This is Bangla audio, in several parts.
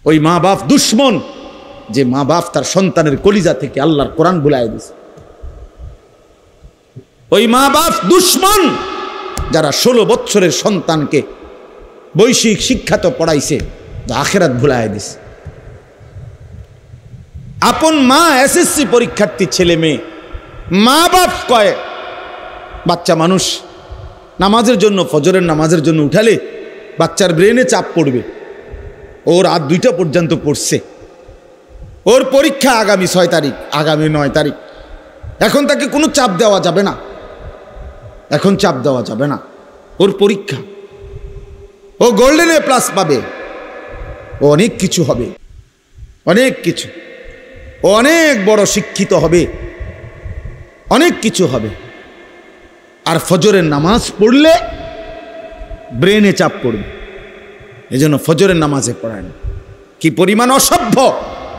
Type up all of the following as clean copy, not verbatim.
ওই মা বাপ দুশ্মন, যে মা বাপ তার সন্তানের কলিজা থেকে আল্লাহর কোরআন ভুলায় দিয়েছে। ওই মা বাপ দুশ্মন যারা 16 বছরের সন্তানকে বৈশ্বিক শিক্ষা তো পড়াইছে, আখিরাত ভুলায় দিছে। আপন মা এসএসসি পরীক্ষার্থী ছেলে মেয়ে, মা বাপ কয় বাচ্চা মানুষ নামাজের জন্য, ফজরের নামাজের জন্য উঠালে বাচ্চার ব্রেনে চাপ পড়বে। ওর রাত 2টা পর্যন্ত পড়ছে, ওর পরীক্ষা আগামী 6 তারিখ, আগামী 9 তারিখ। এখন তাকে কোনো চাপ দেওয়া যাবে না, এখন চাপ দেওয়া যাবে না। ওর পরীক্ষা, ও গোল্ডেন এ প্লাস পাবে, ও অনেক কিছু হবে, অনেক কিছু, ও অনেক বড় শিক্ষিত হবে, অনেক কিছু হবে। আর ফজরের নামাজ পড়লে ব্রেনে চাপ পড়বে, এজন্য ফজরের নামাজে পড়ায় না। কি পরিমাণ অসভ্য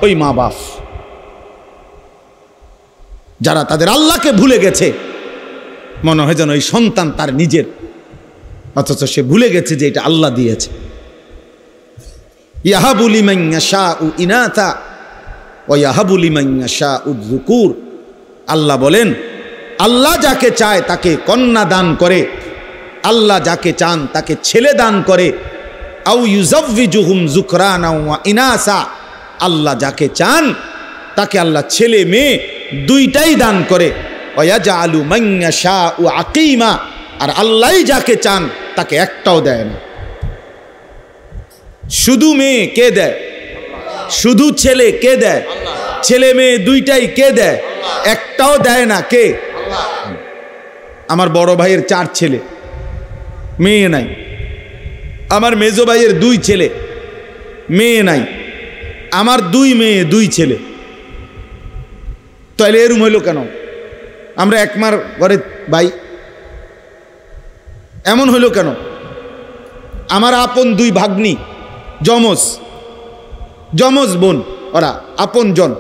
ওই মা বাপ, যারা তাদের আল্লাহকে ভুলে গেছে। মনে হয় যেন ওই সন্তান তার নিজের, অথচ সে ভুলে গেছে যে এটা আল্লাহ দিয়েছে। ইয়াহাবু লিমান ইয়াশাউ ইনাথা ওয়া ইয়াহাবু লিমান ইয়াশাউ যুকুর। আল্লাহ বলেন, আল্লাহ যাকে চায় তাকে কন্যা দান করে, আল্লাহ যাকে চান তাকে ছেলে দান করে। আউ ইউযাওয়িজুহুম যুকরানা ওয়া ইনাসা। আল্লাহ যাকে চান তাকে আল্লাহ ছেলে মেয়ে দুইটাই দান করে। ওয়া ইয়াজআলু মান ইয়াশাউ আকিমা। আর আল্লাহই যাকে চান তাকে একটাও দেয় না। শুধু মেয়ে কে দেয়? শুধু ছেলে কে দেয়? ছেলে মেয়ে দুইটাই কে দেয়? একটাও দেয় না। কে? আমার বড় ভাইয়ের 4 ছেলে, মেয়ে নাই। আমার মেজো ভাইয়ের 2 ছেলে, মেয়ে নাই। আমার 2 মেয়ে 2 ছেলে। তাহলে এরম হইল কেন? আমরা একমার ঘরে ভাই, এমন হইল কেন? আমার আপন 2 ভাগ্নি, যমজ বোন, ওরা আপন জন।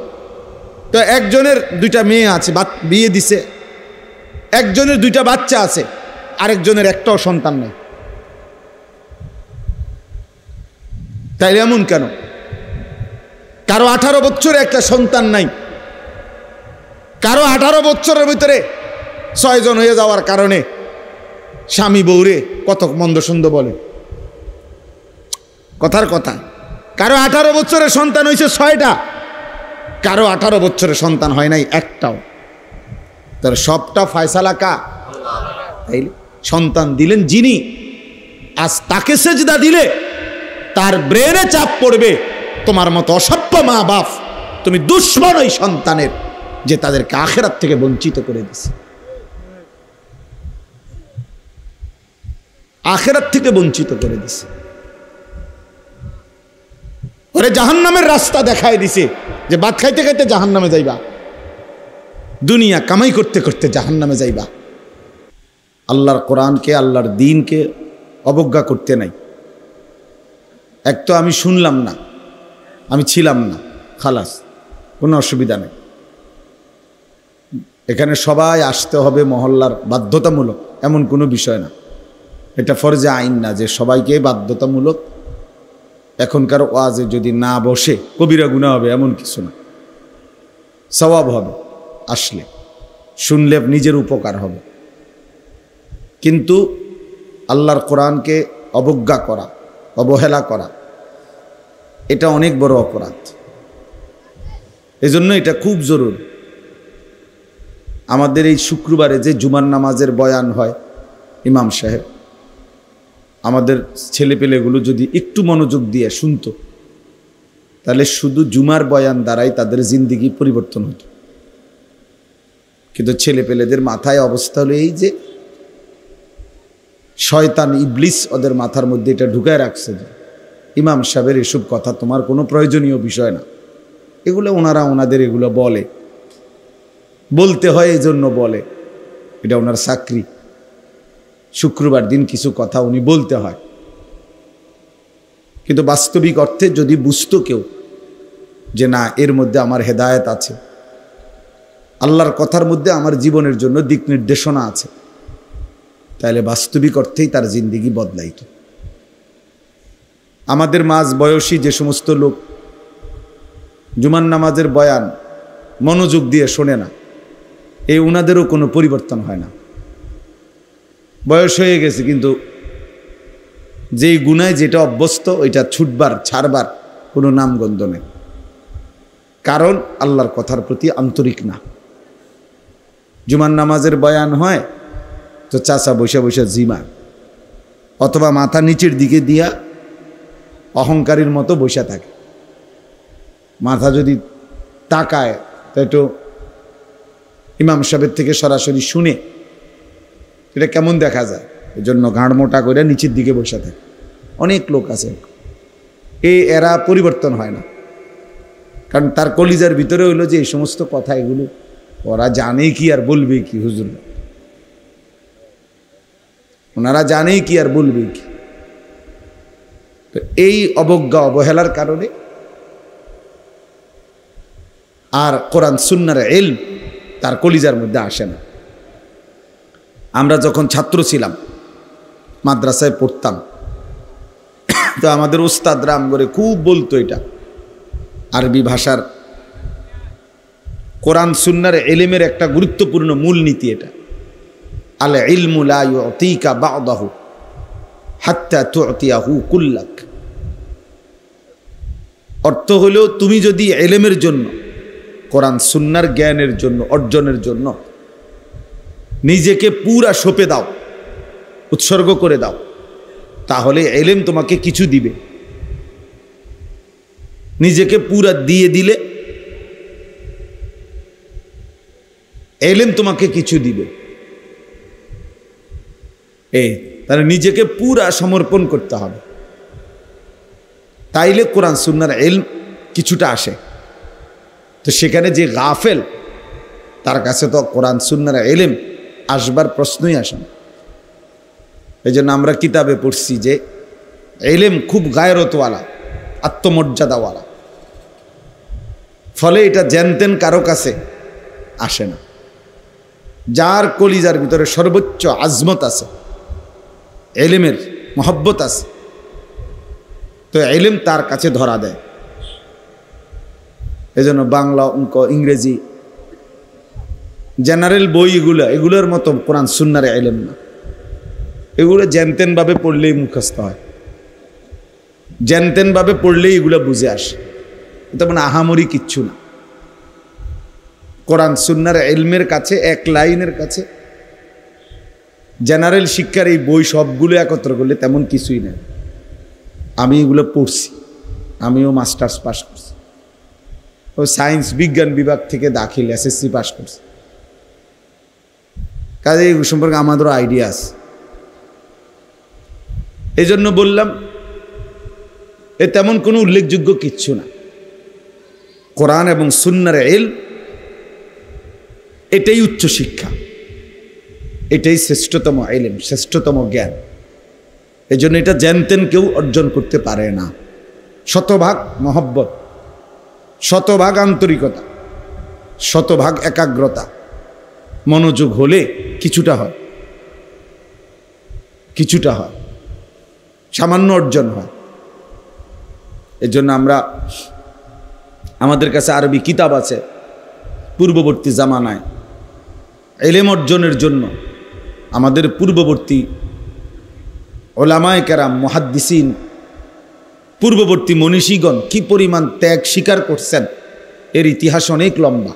তো একজনের 2টা মেয়ে আছে, বিয়ে দিছে। একজনের 2টা বাচ্চা আছে, আরেকজনের একটাও সন্তান নেই। তাইলে এমন কেন? কারো 18 বছরে একটা সন্তান নাই, কারো 18 বছরের ভিতরে 6 জন হয়ে যাওয়ার কারণে স্বামী বউরে কত মন্দ সন্দ বলে। কথার কথা, কারো 18 বছরের সন্তান হয়েছে 6টা, কারো 18 বছরের সন্তান হয় নাই একটাও। তার সবটা ফয়সালা কা? তাইলে সন্তান দিলেন যিনি, আজ তাকে সেজদা দিলে তার ব্রেনে চাপ পড়বে। তোমার মতো অসভ্য মা বাপ, তুমি দুশ্মন ওই সন্তানের, যে তাদেরকে আখিরাত থেকে বঞ্চিত করে দিছে, আখিরাত থেকে বঞ্চিত করে দিছে। ওরে জাহান্নামের রাস্তা দেখায় দিছে, যে ভাত খাইতে খাইতে জাহান্নামে যাইবা, দুনিয়া কামাই করতে করতে জাহান্নামে যাইবা। আল্লাহর কোরআনকে, আল্লাহর দ্বীনকে অবজ্ঞা করতে নাই। এক তো আমি শুনলাম না, আমি ছিলাম না, খালাস, কোনো অসুবিধা নেই। এখানে সবাই আসতে হবে মহল্লার, বাধ্যতামূলক এমন কোনো বিষয় না। এটা ফরজে আইন না যে সবাইকে বাধ্যতামূলক। এখনকার ওয়াজে যদি না বসে কবিরা গুনাহ হবে এমন কিছু না, সওয়াব হবে। আসলে শুনলে নিজের উপকার হবে। কিন্তু আল্লাহর কোরআনকে অবজ্ঞা করা, অবহেলা করা, এটা অনেক বড় অপরাধ। এজন্য এটা খুব জরুরি। আমাদের এই শুক্রবারে যে জুমার নামাজের বয়ান হয়, ইমাম সাহেব আমাদের ছেলেপেলেগুলো যদি একটু মনোযোগ দিয়ে শুনতো, তাহলে শুধু জুমার বয়ান দ্বারাই তাদের জিন্দিগি পরিবর্তন হতো। কিন্তু ছেলেপেলেদের মাথায় অবস্থা হলো এই যে শয়তান ইবলিস ওদের মাথার মধ্যে এটা ঢুকায় রাখছে যে ইমাম সাহেবের এসব কথা তোমার কোনো প্রয়োজনীয় বিষয় না। এগুলো ওনারা ওনাদের এগুলো বলে, বলতে হয় এই জন্য বলে, এটা ওনার চাকরি। শুক্রবার দিন কিছু কথা উনি বলতে হয়। কিন্তু বাস্তবিক অর্থে যদি বুঝতো কেউ যে না, এর মধ্যে আমার হেদায়েত আছে, আল্লাহর কথার মধ্যে আমার জীবনের জন্য দিক নির্দেশনা আছে, তাহলে বাস্তবিক অর্থেই তার জিন্দিগি বদলাইত। আমাদের মাঝ বয়সী যে সমস্ত লোক জুমার নামাজের বয়ান মনোযোগ দিয়ে শোনে না, এই উনাদেরও কোনো পরিবর্তন হয় না। বয়স হয়ে গেছে, কিন্তু যেই গুনায় যেটা অভ্যস্ত ওইটা ছুটবার ছাড়বার কোনো নামগন্ধ নেই, কারণ আল্লাহর কথার প্রতি আন্তরিক না। জুমার নামাজের বয়ান হয় তো চাচা বসে বসে জিমা, অথবা মাথা নিচের দিকে দিয়া অহংকারীর মতো বসে থাকে। মাথা যদি তাকায় তো একটু ইমাম সাহেবের থেকে সরাসরি শুনে এটা কেমন দেখা যায়, এই জন্য ঘাড় মোটা করে নিচের দিকে বসে থাকে। অনেক লোক আছে, এরা পরিবর্তন হয় না, কারণ তার কলিজার ভিতরে হইলো যে এই সমস্ত কথা এগুলো ওরা জানে কি আর বলবে কি, হুজুর ওনারা জানেই কি আর বলবে কি। তো এই অবজ্ঞা অবহেলার কারণে আর কোরআন সুন্নাহর ইলম তার কলিজার মধ্যে আসে না। আমরা যখন ছাত্র ছিলাম, মাদ্রাসায় পড়তাম, তো আমাদের উস্তাদরা আমগরে খুব বলতো, এটা আরবি ভাষার কোরআন সুন্নাহর ইলমের একটা গুরুত্বপূর্ণ মূলনীতি। এটা আল ইলমু লা ইউতিকা বা'দাহু হাত্তা তু'তিয়াহু কুল্লাক। অর্থ হলো, তুমি যদি ইলমের জন্য, কোরআন সুন্নাহর জ্ঞানের জন্য, অর্জনের জন্য নিজেকে পুরা সঁপে দাও, উৎসর্গ করে দাও, তাহলে ইলম তোমাকে কিছু দিবে। নিজেকে পুরা দিয়ে দিলে ইলম তোমাকে কিছু দিবে। তাহলে নিজেকে পুরা সমর্পণ করতে হবে, তাইলে কোরআন সুন্নাহর ইলম কিছুটা আসে। তো সেখানে যে গাফেল, তার কাছে তো কোরআন সুন্নাহর ইলম আসবার প্রশ্নই আসে না। এই জন্য আমরা কিতাবে পড়ছি যে ইলম খুব গায়রতওয়ালা, আত্মমর্যাদাওয়ালা, ফলে এটা জানতেন কারো কাছে আসে না। যার কলিজার ভিতরে সর্বোচ্চ আজমত আছে, ইলমের মহব্বত আছে, তো ইলম তার কাছে ধরা দেয়। এজন্য বাংলা, অঙ্ক, ইংরেজি জেনারেল বই এগুলোর মতো কোরআন সুন্নাহর ইলম না। এগুলো জানতেনভাবে পড়লেই মুখস্থ হয়, জানতেনভাবে পড়লেই এগুলো বুঝে আসে। এটা মানে আহামরি কিচ্ছু না। কোরআন সুন্নাহর ইলমের কাছে, এক লাইনের কাছে জেনারেল শিক্ষার এই বই সবগুলো একত্র করলে তেমন কিছুই নেই। আমি এগুলো পড়ছি, আমিও মাস্টার্স পাস করছি, ও সায়েন্স বিজ্ঞান বিভাগ থেকে দাখিল এসএসসি পাস করছি, কাজে এই সম্পর্কে আমাদেরও আইডিয়া আছে। এই জন্য বললাম, এ তেমন কোনো উল্লেখযোগ্য কিচ্ছু না। কোরআন এবং সুন্নাহর ইলম এটাই উচ্চ শিক্ষা, এটাই শ্রেষ্ঠতম ইলম, শ্রেষ্ঠতম জ্ঞান। এই জন্য এটা জানতেন কেউ অর্জন করতে পারে না। শতভাগ মহব্বত, শতভাগ আন্তরিকতা, শতভাগ একাগ্রতা, মনোযোগ হলে কিছুটা হয়, কিছুটা হয়, সামান্য অর্জন হয়। এর জন্য আমাদের কাছে আরবি কিতাব আছে। পূর্ববর্তী জামানায় ইলম অর্জনের জন্য আমাদের পূর্ববর্তী ওলামায়ে কেরাম, মুহাদ্দিসিন, পূর্ববর্তী মনীষীগণ কি পরিমাণ ত্যাগ স্বীকার করছেন, এর ইতিহাস অনেক লম্বা।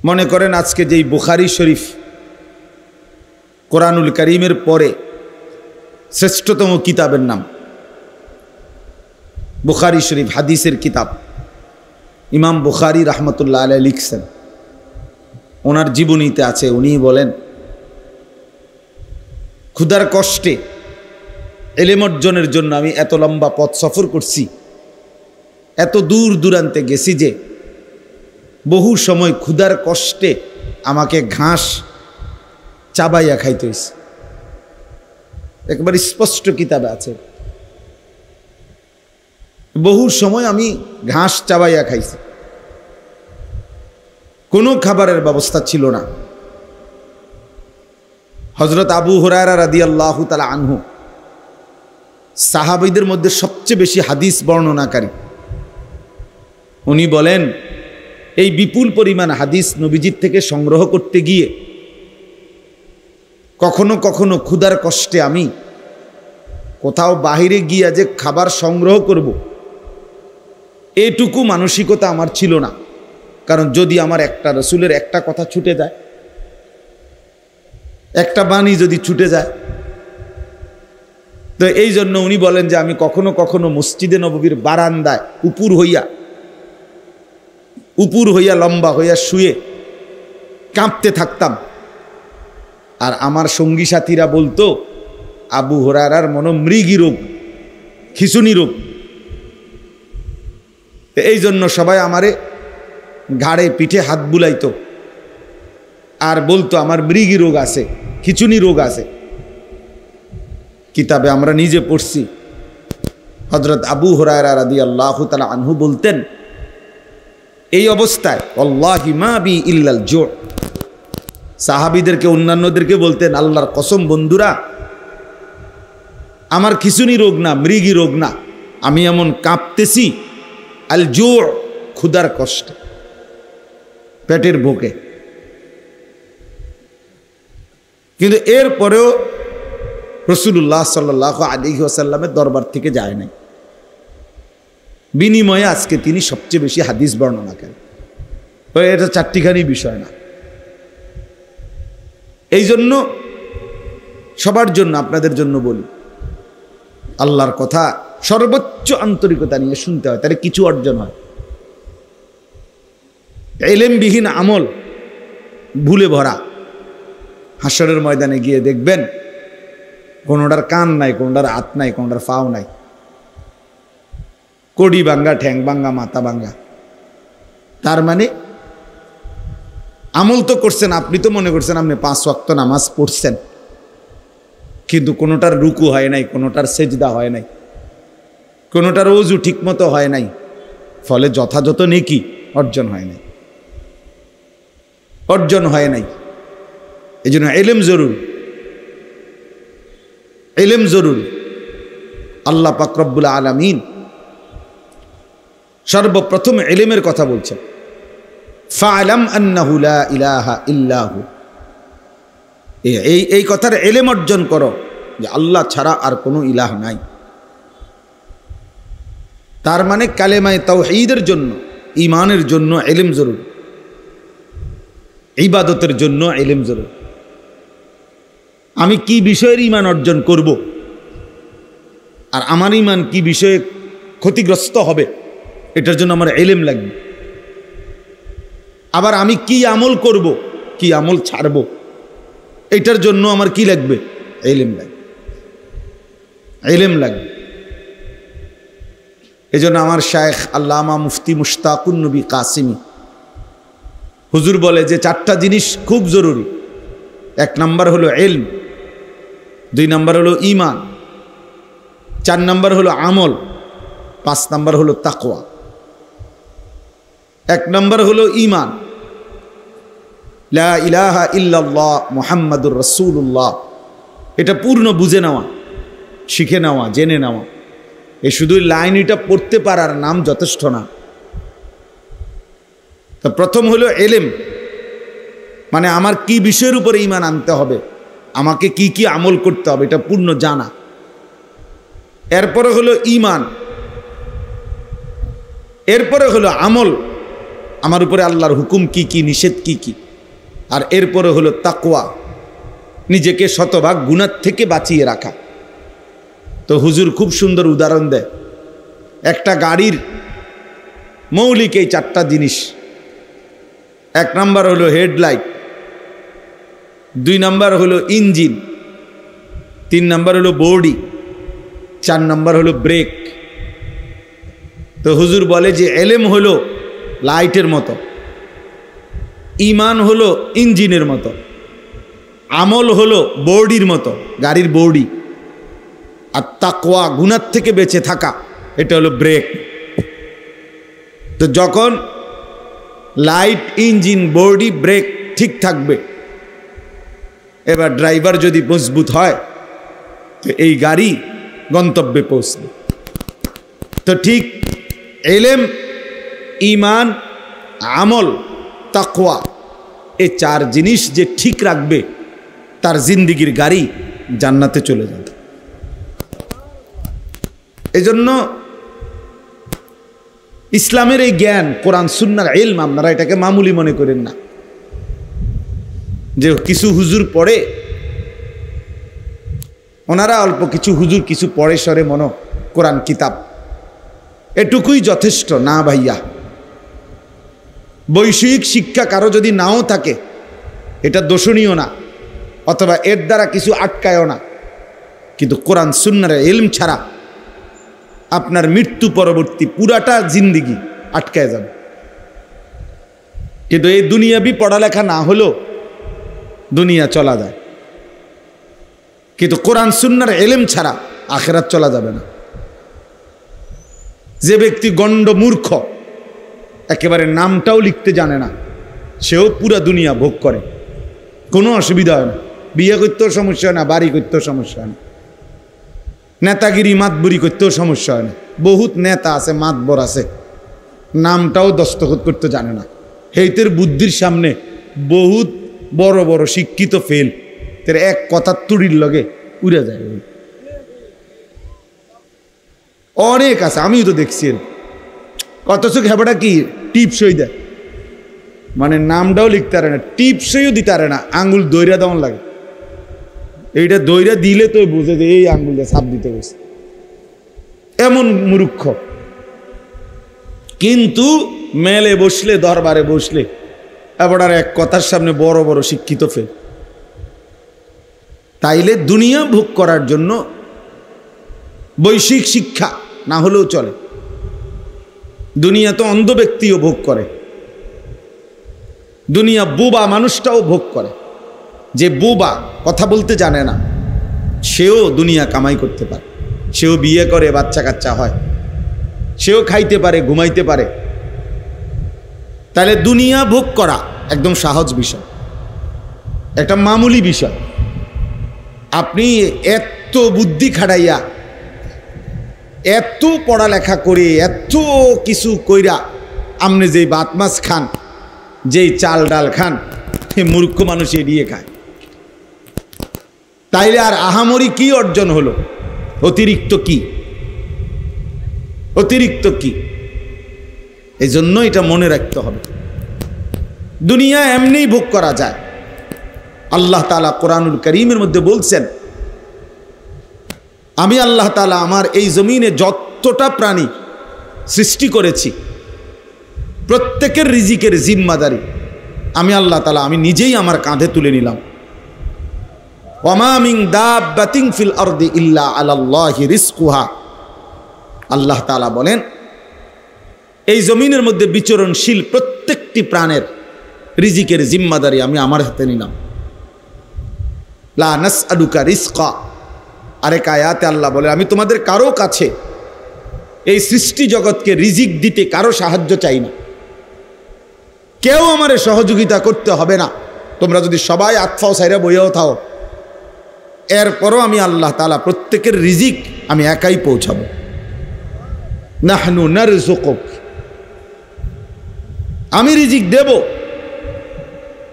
মনে করেন আজকে যেই বুখারী শরীফ কোরআনুল কারীমের পরে শ্রেষ্ঠতম কিতাবের নাম বুখারী শরীফ, হাদিসের কিতাব। ইমাম বুখারী রাহমাতুল্লাহ আলাইহি লিখছেন, ওনার জীবনীতে আছে, উনি বলেন, ক্ষুধার কষ্টে ইলম অর্জনের জন্য আমি এত লম্বা পথ সফর করছি, এত দূর দূরান্তে গেছি যে বহু সময় ক্ষুধার কষ্টে আমাকে ঘাস চাবাইয়া খাইতে হয়েছে। একবার স্পষ্ট কিতাবে আছে, বহু সময় আমি ঘাস চাবাইয়া খাইছি, কোনো খাবারের ব্যবস্থা ছিল না। হযরত আবু হুরায়রা রাদিয়াল্লাহু তাআলা আনহু সাহাবীদের মধ্যে সবচেয়ে বেশি হাদিস বর্ণনাকারী, উনি বলেন এই বিপুল পরিমাণ হাদিস নবীজির থেকে সংগ্রহ করতে গিয়ে কখনো কখনো ক্ষুধার কষ্টে আমি কোথাও বাহিরে গিয়া যে খাবার সংগ্রহ করব এটুকু মানসিকতা আমার ছিল না। কারণ যদি আমার একটা রসুলের একটা কথা ছুটে যায়, একটা বাণী যদি ছুটে যায়, তো এই জন্য উনি বলেন যে আমি কখনো কখনো মসজিদে নববীর বারান্দায় উপুর হইয়া লম্বা হইয়া শুয়ে কাঁপতে থাকতাম। আর আমার সঙ্গী সাথীরা বলতো আবু হুরায়রার মৃগী রোগ, খিঁচুনি রোগ। এই জন্য সবাই আমারে ঘাড়ে পিঠে হাত বুলাইতো আর বলতো আমার মৃগী রোগ আছে, খিঁচুনি রোগ আছে। কিতাবে আমরা নিজে পড়ছি, হযরত আবু হুরায়রা রাদিয়াল্লাহু তাআলা আনহু বলতেন এই অবস্থায় ওয়াল্লাহি মা বি ইল্লাল জু', সাহাবীদেরকে অন্যান্যদেরকে বলতেন আল্লাহর কসম বন্ধুরা আমার খিঁচুনি রোগ না, মৃগী রোগ না, আমি এমন কাঁপতেছি আল জু', ক্ষুধার কষ্টে, পেটের ভোকে। কিন্তু এরপরেও রাসূলুল্লাহ সাল্লাল্লাহু আলাইহি ওয়াসাল্লামের দরবার থেকে যায় নাই। বিনিময়ে আজকে তিনি সবচেয়ে বেশি হাদিস বর্ণনা করেন। এটা চারটিখানি বিষয় না। এই জন্য সবার জন্য, আপনাদের জন্য বলি, আল্লাহর কথা সর্বোচ্চ আন্তরিকতা নিয়ে শুনতে হয়, তাহলে কিছু অর্জন হয়। ইলমবিহীন আমল ভুলে ভরা। হাসরের ময়দানে গিয়ে দেখবেন কোনোটার কান নাই, কোনোটার হাত নাই, কোনোটার পাও নাই, কড়ি ভাঙ্গা, ঠ্যাং ভাঙ্গা, মাথা ভাঙ্গা। তার মানে আমল তো করছেন, আপনি তো মনে করছেন আপনি 5 ওয়াক্ত নামাজ পড়ছেন, কিন্তু কোনোটার রুকু হয় নাই, কোনোটার সেজদা হয় নাই, কোনোটার ওযু ঠিকমতো হয় নাই, ফলে যথাযথ নেকি অর্জন হয় নাই, অর্জন হয় নাই। এই জন্য ইলম জরুরি, ইলম জরুরি। আল্লাহ পাক রব্বুল আলামিন সর্বপ্রথম ইলমের কথা বলছেন, ফা'লাম আন্নাহু লা ইলাহা ইল্লাহু, এই কথার ইলম অর্জন করো যে আল্লাহ ছাড়া আর কোনো ইলাহ নাই। তার মানে কালেমায়ে তাওহীদের জন্য, ঈমানের জন্য ইলম জরুরি, ইবাদতের জন্য ইলম জরুরি। আমি কি বিষয়ের ঈমান অর্জন করব আর আমার ঈমান কি বিষয়ে ক্ষতিগ্রস্ত হবে, এটার জন্য আমার ইলম লাগবে। আবার আমি কি আমল করব, কি আমল ছাড়ব, এটার জন্য আমার কি লাগবে, ইলম লাগবে, ইলম লাগবে। এই জন্য আমার শায়েখ আল্লামা মুফতি মুশতাকুন নবী কাসিমি হুজুর বলে যে 4টা জিনিস খুব জরুরি। 1 নাম্বার হলো ইলম, 2 নাম্বার হলো ঈমান, 4 নাম্বার হলো আমল, 5 নাম্বার হলো তাকওয়া। 1 নাম্বার হলো ঈমান, লা ইলাহা ইল্লাল্লাহ মুহাম্মাদুর রাসূলুল্লাহ, এটা পূর্ণ বুঝে নেওয়া, শিখে নেওয়া, জেনে নেওয়া। এই শুধু লাইনটা পড়তে পারার নাম যথেষ্ট না। তো প্রথম হলো ইলম, মানে আমার কি বিষয়ের উপরে ঈমান আনতে হবে, আমাকে কি কি আমল করতে হবে, এটা পূর্ণ জানা। এরপরে হলো ঈমান, এরপরে হলো আমল, আমার উপরে আল্লাহর হুকুম কি কি, নিষেধ কি কি। আর এরপরে হলো তাকওয়া, নিজেকে শতভাগ গুনাহ থেকে বাঁচিয়ে রাখা। তো হুজুর খুব সুন্দর উদাহরণ দেয়। একটা গাড়ির মৌলিক এই 4টা জিনিস। 1 নাম্বার হলো হেডলাইট, 2 নাম্বার হলো ইঞ্জিন, 3 নাম্বার হলো বডি, 4 নাম্বার হলো ব্রেক। তো হুজুর বলে যে ইলম হলো লাইটের মতো, ঈমান হলো ইঞ্জিনের মতো, আমল হলো বডির মতো, গাড়ির বডি, আর তাকওয়া গুনাহ থেকে বেঁচে থাকা, এটা হলো ব্রেক। তো যখন লাইট, ইঞ্জিন, বডি, ব্রেক ঠিক থাকবে, এবার ড্রাইভার যদি মজবুত হয় তো এই গাড়ি গন্তব্যে পৌঁছবে। তো ঠিক ইলম ঈমান, আমল, তাকওয়া, এই চার জিনিস যে ঠিক রাখবে তার জিন্দিগির গাড়ি জান্নাতে চলে যাবে। এজন্য ইসলামের এই জ্ঞান, কোরআন সুন্নাহর ইলম, আপনারা এটাকে মামুলি মনে করেন না যে কিছু হুজুর পড়ে, ওনারা অল্প কিছু হুজুর কিছু পড়ে সরে মনো কোরআন কিতাব, এটুকুই যথেষ্ট না ভাইয়া। বৈষয়িক শিক্ষা কারো যদি নাও থাকে এটা দোষণীয় না, অথবা এর দ্বারা কিছু আটকায়ও না, কিন্তু কোরআন সুন্নাহর ইলম ছাড়া আপনার মৃত্যু পরবর্তী পুরাটা জিন্দিগি আটকায় যাবে। কিন্তু এই দুনিয়াবি পড়ালেখা না হলেও দুনিয়া চলা যায়, কিন্তু কোরআন সুন্নাহর ইলম ছাড়া আখিরাত চলা যাবে না। যে ব্যক্তি গণ্ড মূর্খ, একেবারে নামটাও লিখতে জানে না, সেও পুরা দুনিয়া ভোগ করে, কোনো অসুবিধা হয় না। বিয়ে করতেও সমস্যা হয় না, বাড়ি করতেও সমস্যা হয় না, নেতাগিরি মাতবরি করতেও সমস্যা হয় না। বহুত নেতা আছে, মাতবর আছে, নামটাও দস্তখত করতে জানে না। হেইতের বুদ্ধির সামনে বহুত বড় বড় শিক্ষিত ফেল, তের এক কথা তুড়ির লগে উড়ে যায়। অনেক আছে, আমিও তো দেখছি। অথচ হেবাটা কি টিপসই দেয়, মানে নামটাও লিখতে পারে না, টিপসইও দিতে পারে না, আঙ্গুল দইরা দেওয়ান লাগে। এইটা দইরা দিলে তো বুঝে যে এই আঙ্গুলটা ছাপ দিতে গেছে, এমন মূর্খ। কিন্তু মেলে বসলে, দরবারে বসলে এবার এক কথার সামনে বড় বড় শিক্ষিত ফেল। তাইলে দুনিয়া ভোগ করার জন্য বৈশ্বিক শিক্ষা না হলেও চলে। দুনিয়া তো অন্ধ ব্যক্তিও ভোগ করে, দুনিয়া বোবা মানুষটাও ভোগ করে। যে বোবা, কথা বলতে জানে না, সেও দুনিয়া কামাই করতে পারে, সেও বিয়ে করে, বাচ্চা কাচ্চা হয়, সেও খাইতে পারে, ঘুমাইতে পারে। তাহলে দুনিয়া ভোগ করা একদম সহজ বিষয়, একটা মামুলি বিষয়। আপনি এত বুদ্ধি খাটাইয়া, এত পড়ালেখা করে, এত কিছু কইরা আপনি যেই ভাত মাছ খান, যেই চাল ডাল খান, এই মূর্খ মানুষ এড়িয়ে খায়। তাইলে আর আহামরি কি অর্জন হলো? অতিরিক্ত কি? অতিরিক্ত কি? এই জন্য এটা মনে রাখতে হবে, দুনিয়া এমনিই ভোগ করা যায়। আল্লাহ তাআলা কোরআনুল কারীমের মধ্যে বলছেন, আমি আল্লাহ তাআলা আমার এই জমিনে যতটা প্রাণী সৃষ্টি করেছি প্রত্যেকের রিজিকের জিম্মাদারি আমি আল্লাহ তাআলা আমি নিজেই আমার কাঁধে তুলে নিলাম। ওয়ামা মিন দাব্বাতিন ফিল আরদি ইল্লা আলাল্লাহি রিজকুহা। আল্লাহ তাআলা বলেন, এই জমিনের মধ্যে বিচরণশীল প্রত্যেকটি প্রাণের রিজিকের জিম্মাদারি আমি আমার হাতে নিলাম। লা নাসআলুকা রিজকা। আরেক আয়াতে আল্লাহ বলে, আমি তোমাদের কারো কাছে এই সৃষ্টি জগৎকে রিজিক দিতে কারো সাহায্য চাই না, কেউ আমারে সহযোগিতা করতে হবে না। তোমরা যদি সবাই আতফাও সাইরা বইয়াও থাও, এরপরও আমি আল্লাহ তাআলা প্রত্যেকের রিজিক আমি একাই পৌঁছাবো। নাহনু নারযুকুক, আমি রিজিক দেব।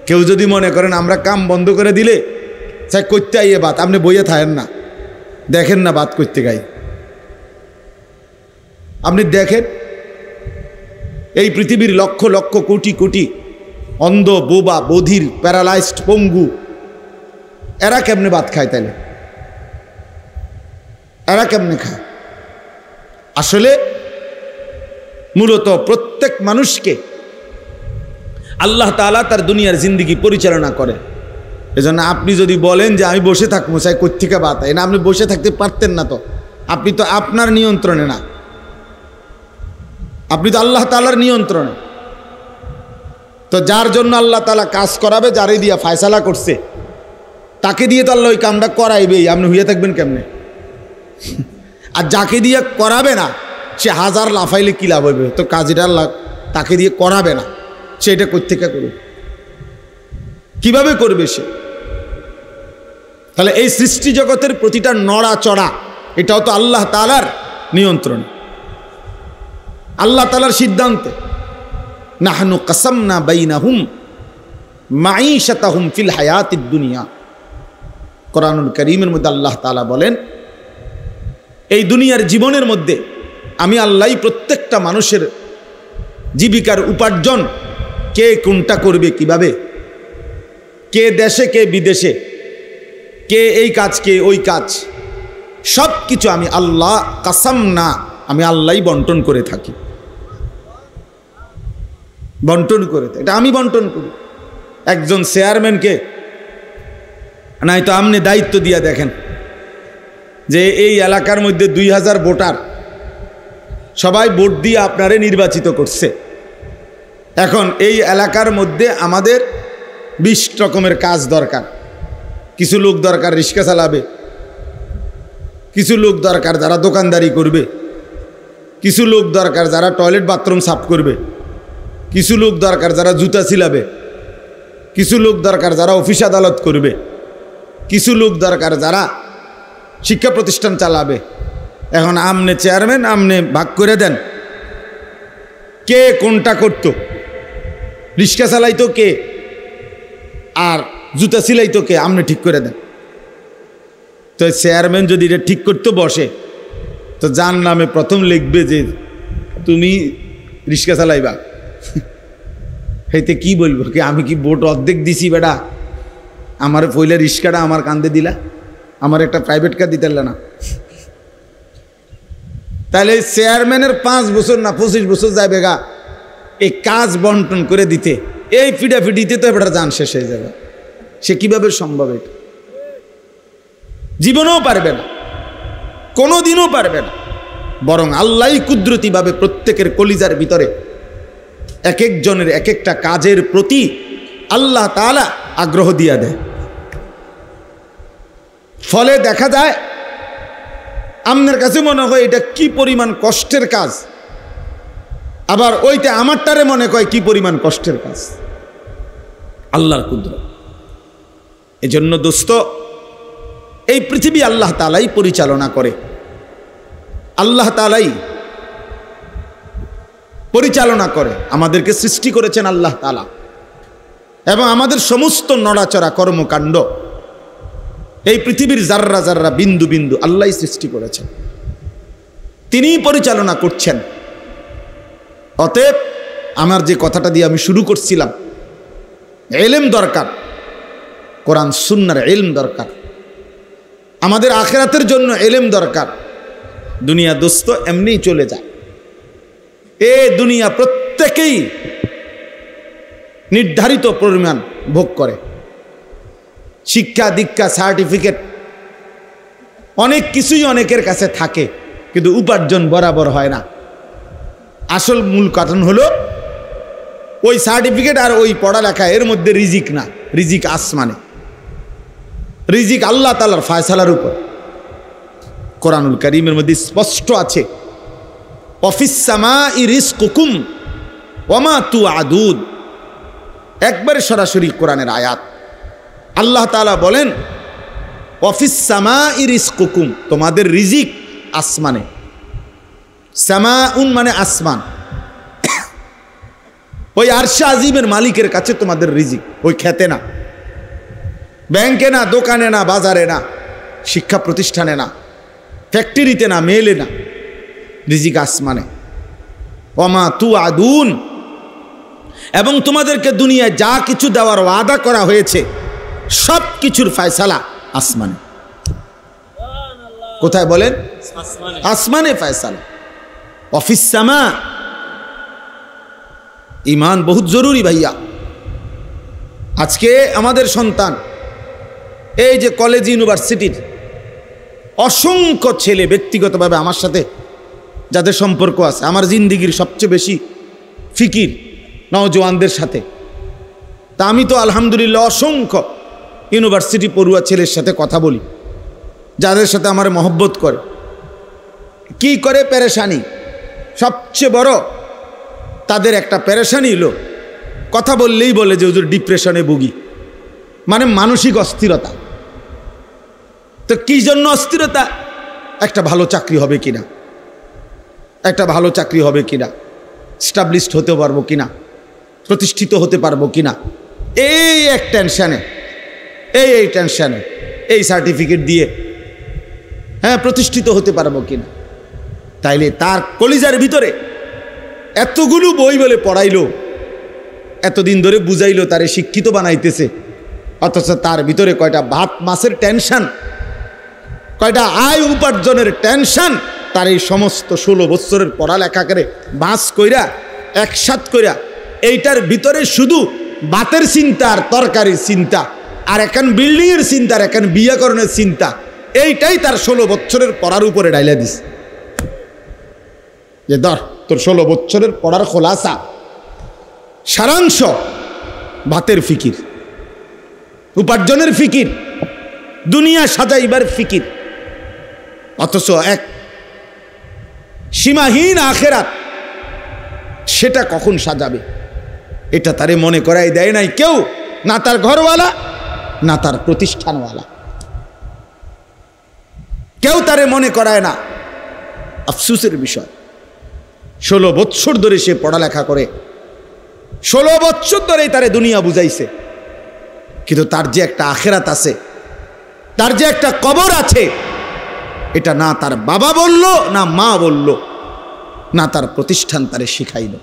কেউ যদি মনে করেন আমরা কাম বন্ধ করে দিলে চাই করতে আইয়ে বাত, আপনি বইয়ে থাকেন না, দেখেন না বাত করতে গাই। আপনি দেখেন এই পৃথিবীর লক্ষ লক্ষ কোটি কোটি অন্ধ, বোবা, বধির, প্যারালাইজড, পঙ্গু, এরা কেমনে ভাত খায়? তাইলে এরা কেমনে খায়? আসলে মূলত প্রত্যেক মানুষকে আল্লাহ তাআলা তার দুনিয়ার জিন্দিগি পরিচালনা করে। এজন্য আপনি যদি বলেন যে আমি বসে থাকবো, চাই কোত্থেকে বাত হয় না, আপনি বসে থাকতে পারতেন না। তো আপনি তো আপনার নিয়ন্ত্রণে না, আপনি তো আল্লাহ তাআলার নিয়ন্ত্রণে। তো যার জন্য আল্লাহ তাআলা কাজ করাবে, যারে দিয়া ফায়সালা করছে, তাকে দিয়ে তো আল্লাহ ওই কামটা করাইবেই। আপনি হইয়া থাকবেন কেমনে? আর যাকে দিয়ে করাবে না, সে হাজার লাফাইলে কি লাভ হইবে? তো কাজীটা আল্লাহ তাকে দিয়ে করাবে না, সে এটা কোত্থেকে করবে, কিভাবে করবে সে? তাহলে এই সৃষ্টি জগতের প্রতিটা নড়া চড়া এটাও তো আল্লাহ তাআলার নিয়ন্ত্রণ, আল্লাহ তাআলার সিদ্ধান্তে। নাহনু কাসামনা বাইনাহুম মাঈশাতাহুম ফিল হায়াতিদ দুনিয়া। কোরআনুল কারীমের মধ্যে আল্লাহ তাআলা বলেন, এই দুনিয়ার জীবনের মধ্যে আমি আল্লাহই প্রত্যেকটা মানুষের জীবিকার উপার্জন কে কোনটা করবে, কিভাবে, কে দেশে কে বিদেশে, কে এই কাজ কে ওই কাজ, সব কিছু আমি আল্লাহ কাসাম না, আমি আল্লাহই বন্টন করে থাকি, বন্টন করে থাকি। এটা আমি বন্টন করি। একজন চেয়ারম্যানকে নাই তো আপনি দায়িত্ব দিয়ে দেখেন যে এই এলাকার মধ্যে 2000 ভোটার, সবাই ভোট দিয়ে আপনারে নির্বাচিত করছে। এখন এই এলাকার মধ্যে আমাদের 20 রকমের কাজ দরকার। কিছু লোক দরকার রিক্সা চালাবে, কিছু লোক দরকার যারা দোকানদারি করবে, কিছু লোক দরকার যারা টয়লেট বাথরুম সাফ করবে, কিছু লোক দরকার যারা জুতা সিলাবে, কিছু লোক দরকার যারা অফিস আদালত করবে, কিছু লোক দরকার যারা শিক্ষা প্রতিষ্ঠান চালাবে। এখন আমনে চেয়ারম্যান, আমনে ভাগ করে দেন কে কোনটা করত। রিক্সা চালাইতো কে আর জুতা সিলাইতো কে, আমনে ঠিক করে দেন। তো চেয়ারম্যান যদি এটা ঠিক করতে বসে তো যার নামে প্রথম লিখবে যে তুমি রিক্সা চালাইবা। হেতে কি বলবো, কি আমি কি ভোট অর্ধেক দিছি বেটা, আমার পয়লা রিক্সাটা আমার কান্দে দিলা, আমার একটা প্রাইভেট কার দিতে না। তাহলে চেয়ারম্যানের 5 বছর না 25 বছর যাবে গা এই কাজ বন্টন করে দিতে, এই ফিডাফিডিতে তো এবার যান শেষ হয়ে যাবে। সে কিভাবে সম্ভব? এটা জীবনেও পারবে না, কোনোদিনও পারবে না। বরং আল্লাহই কুদরতিভাবে প্রত্যেকের কলিজার ভিতরে এক একজনের এক একটা কাজের প্রতি আল্লাহ তাআলা আগ্রহ দিয়া দেয়। ফলে দেখা যায় আপনার কাছে মনে হয় এটা কি পরিমাণ কষ্টের কাজ, আবার ওইটা আমারটারে মনে হয় কি পরিমাণ কষ্টের কাজ। আল্লাহর কুদরত। এজন্য দোস্ত, এই পৃথিবী আল্লাহ তাআলাই পরিচালনা করে, আল্লাহ তাআলাই পরিচালনা করে। আমাদেরকে সৃষ্টি করেছেন আল্লাহ তাআলা, এবং আমাদের সমস্ত নড়াচড়া কর্মকাণ্ড, এই পৃথিবীর জাররা জাররা বিন্দু বিন্দু আল্লাহই সৃষ্টি করেছেন, তিনিই পরিচালনা করছেন। অতএব আমার যে কথাটা দিয়ে আমি শুরু করছিলাম, ইলম দরকার, কোরআন সুন্নাহর ইলম দরকার, আমাদের আখিরাতের জন্য ইলম দরকার। দুনিয়া দোস্ত এমনিই চলে যায়। এ দুনিয়া প্রত্যেকেই নির্ধারিত পরিমাণ ভোগ করে। শিক্ষা দীক্ষা সার্টিফিকেট অনেক কিছুই অনেকের কাছে থাকে, কিন্তু উপার্জন বরাবর হয় না। আসল মূল কারণ হলো ওই সার্টিফিকেট আর ওই পড়ালেখা, এর মধ্যে রিজিক না, রিজিক আসমানে, রিজিক আল্লাহ তাআলার ফয়সালার উপর। কোরআনুল কারীমের মধ্যে স্পষ্ট আছে, অফিস সামাই রিজকুকুম ওয়া মা তুআদুন। একবারে সরাসরি কোরআনের আয়াত। আল্লাহ তাআলা বলেন অফিস সামাই রিজকুকুম, তোমাদের রিজিক আসমানে। সামাউন মানে আসমান, ওই আরশে আজিমের মালিকের কাছে তোমাদের রিজিক। ওই খেতে না, ব্যাংকে না, দোকানে না, বাজারে না, শিক্ষা প্রতিষ্ঠানে না, ফ্যাক্টরিতে না, মেলে না, রিজিক আসমানে। ওমা তুআদুন, এবং তোমাদেরকে দুনিয়ায় যা কিছু দেওয়ার ওয়াদা করা হয়েছে সব কিছুর ফয়সালা আসমানে। কোথায় বলেন? আসমানে ফয়সালা। অফিস সামা। ঈমান বহুত জরুরি ভাইয়া। আজকে আমাদের সন্তান এই যে কলেজ ইউনিভার্সিটির অসংখ্য ছেলে, ব্যক্তিগতভাবে আমার সাথে যাদের সম্পর্ক আছে, আমার জিন্দিগির সবচেয়ে বেশি ফিকির নওজোয়ানদের সাথে। তা আমি তো আলহামদুলিল্লাহ অসংখ্য ইউনিভার্সিটি পড়ুয়া ছেলের সাথে কথা বলি, যাদের সাথে আমার মহব্বত করে। কি করে পেরেশানি, সবচেয়ে বড় তাদের একটা পেরেশানি হলো কথা বললেই বলে যে হুজুর ডিপ্রেশনে ভুগি, মানে মানসিক অস্থিরতা। তো কি জন্য অস্থিরতা? একটা ভালো চাকরি হবে কিনা, একটা ভালো চাকরি হবে কিনা, স্টাবলিশড হতে পারবো কিনা, প্রতিষ্ঠিত হতে পারবো কিনা, এই এক টেনশানে, এই টেনশানে, এই সার্টিফিকেট দিয়ে প্রতিষ্ঠিত হতে পারবো কিনা। তাইলে তার কলিজার ভিতরে এতগুলো বই বলে পড়াইলো, এতদিন ধরে বুঝাইলো, তারে শিক্ষিত বানাইতেছে, অথচ তার ভিতরে কয়টা ভাত মাছের টেনশন, কয়টা আয় উপার্জনের টেনশন। তার এই সমস্ত 16 বছরের পড়ালেখা করে বাস কইরা একসাথ কইরা এইটার ভিতরে শুধু ভাতের চিন্তা আর তরকারির চিন্তা, আর এখন বিল্ডিংয়ের চিন্তা, আর এখন বিয়াকরণের চিন্তা, এইটাই তার 16 বছরের পড়ার উপরে ডাইলা দিস। যে ধর তোর 16 বছরের পড়ার খোলাসা, সারাংশ ভাতের ফিকির, উপার্জনের ফিকির, দুনিয়া সাজাইবার ফিকির, অথচ এক সীমাহীন আখেরাত সেটা কখন সাজাবে এটা তারে মনে করাই দেয় নাই কেউ, না তার ঘরওয়ালা না তার প্রতিষ্ঠানওয়ালা, কেউ তারে মনে করায় না। আফসোসের বিষয়, 16 বছর ধরে সে পড়ালেখা করে, 16 বছর ধরেই তারে দুনিয়া বুঝাইছে, কিন্তু তার যে একটা আখেরাত আছে, তার যে একটা কবর আছে, এটা না তার বাবা বলল, না মা বলল, না তার প্রতিষ্ঠান তারে শিখাইল।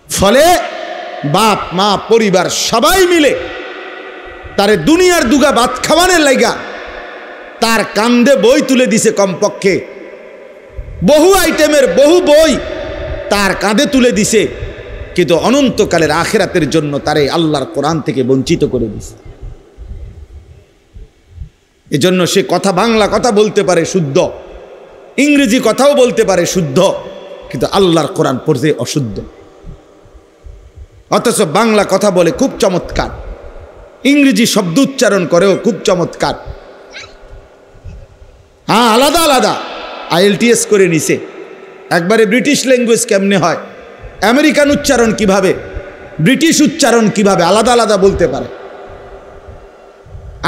ফলে বাপ মা পরিবার সবাই মিলে তারে দুনিয়ার দুগা ভাত খাওয়ানোর লাইগা তার কান্দে বই তুলে দিছে, কমপক্ষে বহু আইটেমের বহু বই তার কাঁধে তুলে দিছে, কিন্তু অনন্তকালের আখেরাতের জন্য তারে আল্লাহর কোরআন থেকে বঞ্চিত করে দিছে। এজন্য সে কথা, বাংলা কথা বলতে পারে শুদ্ধ, ইংরেজি কথাও বলতে পারে শুদ্ধ, কিন্তু আল্লাহর কোরআন পড়তে অশুদ্ধ। অথচ বাংলা কথা বলে খুব চমৎকার, ইংরেজি শব্দ উচ্চারণ করেও খুব চমৎকার। হ্যাঁ, আলাদা আলাদা IELTS করে নিছে, একবারে ব্রিটিশ ল্যাঙ্গুয়েজ কেমনে হয়, আমেরিকান উচ্চারণ কিভাবে, ব্রিটিশ উচ্চারণ কিভাবে, আলাদা আলাদা বলতে পারে,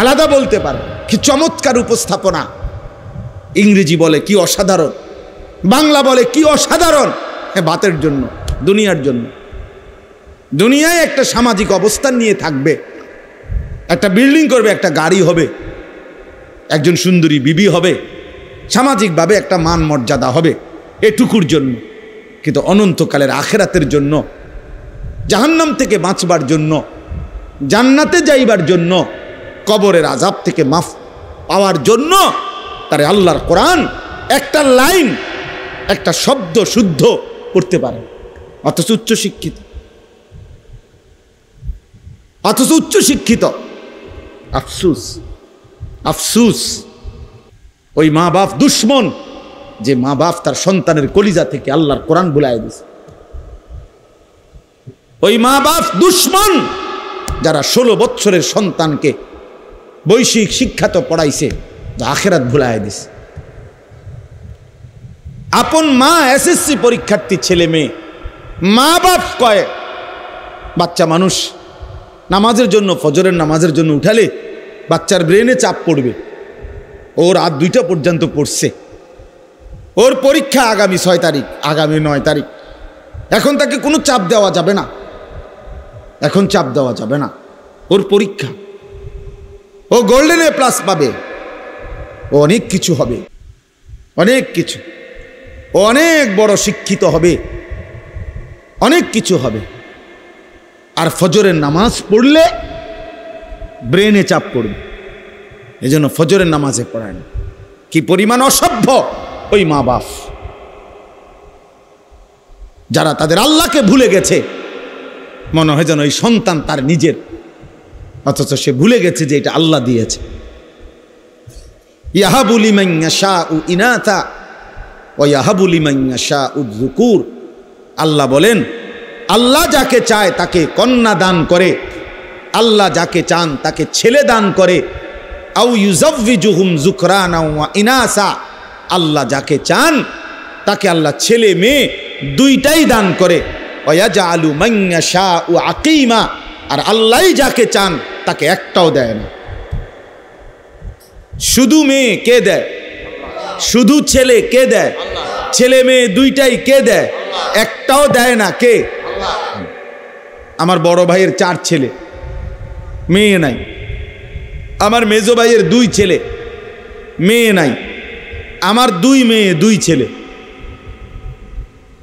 আলাদা বলতে পারে। কি চমৎকার উপস্থাপনা! ইংরেজি বলে কি অসাধারণ, বাংলা বলে কি অসাধারণ। ভাতের জন্য, দুনিয়ার জন্য, দুনিয়ায় একটা সামাজিক অবস্থান নিয়ে থাকবে, একটা বিল্ডিং করবে, একটা গাড়ি হবে, একজন সুন্দরী বিবি হবে, সামাজিকভাবে একটা মান মর্যাদা হবে, এটুকুর জন্য। কিন্তু অনন্তকালের আখেরাতের জন্য, জাহান্নাম থেকে বাঁচবার জন্য, জান্নাতে যাইবার জন্য, কবরের আযাব থেকে মাফ পাওয়ার জন্য তারে আল্লাহর কোরআন একটা লাইন, একটা শব্দ শুদ্ধ পড়তে পারে, অথচ উচ্চশিক্ষিত, অথচ উচ্চশিক্ষিত। আফসুস, আফসুস। ওই মা বাপ দুশ্মন, যে মা বাপ তার সন্তানের কলিজা থেকে আল্লাহর কোরআন ভুলায় দিছে। ওই মা বাপ দুশ্মন যারা 16 বছরের সন্তানকে বৈশ্বিক শিক্ষা তো পড়াইছে, যা আখেরাত ভুলায় দিছে। আপন মা SSC পরীক্ষার্থী ছেলে মেয়ে, মা বাপ কয় বাচ্চা মানুষ, নামাজের জন্য, ফজরের নামাজের জন্য উঠালে বাচ্চার ব্রেনে চাপ পড়বে, ওর রাত 2টা পর্যন্ত পড়ছে, ওর পরীক্ষা আগামী 6 তারিখ, আগামী 9 তারিখ, এখন তাকে কোনো চাপ দেওয়া যাবে না, এখন চাপ দেওয়া যাবে না, ওর পরীক্ষা, ও গোল্ডেন A+ পাবে, ও অনেক কিছু হবে, অনেক কিছু, ও অনেক বড় শিক্ষিত হবে, অনেক কিছু হবে। আর ফজরের নামাজ পড়লে ব্রেনে চাপ পড়বে, এজন্য ফজরের নামাজে পড়ায় না। কি পরিমাণ অসভ্য ওই মা বাপ, যারা তাদের আল্লাহকে ভুলে গেছে, মনে হয় যেন ওই সন্তান তার নিজের, অথচ সে ভুলে গেছে যে এটা আল্লাহ দিয়েছে। ইয়াহাবু লিমান ইয়াশাউ ইনাথা ওয়া ইয়াহাবু লিমান ইয়াশাউ যুকুর। আল্লাহ বলেন, আল্লাহ যাকে চায় তাকে কন্যা দান করে, আল্লাহ যাকে চান তাকে ছেলে দান করে। আউ ইউযাওয়িজুহুম যুকরানা ওয়া ইনাসা, আল্লাহ যাকে চান তাকে আল্লাহ ছেলে মেয়ে দুইটাই দান করে। ওয়া ইয়াজআলু মান ইয়াশাউ আকিমা, আর আল্লাহই যাকে চান তাকে একটাও দেয় না। শুধু মেয়ে কে দেয়? শুধু ছেলে কে দেয়? ছেলে মেয়ে দুইটাই কে দেয়? একটাও দেয় না কে? আমার বড় ভাইয়ের 4 ছেলে, মেয়ে নাই। আমার মেজো ভাইয়ের 2 ছেলে, মেয়ে নাই। আমার 2 মেয়ে 2 ছেলে।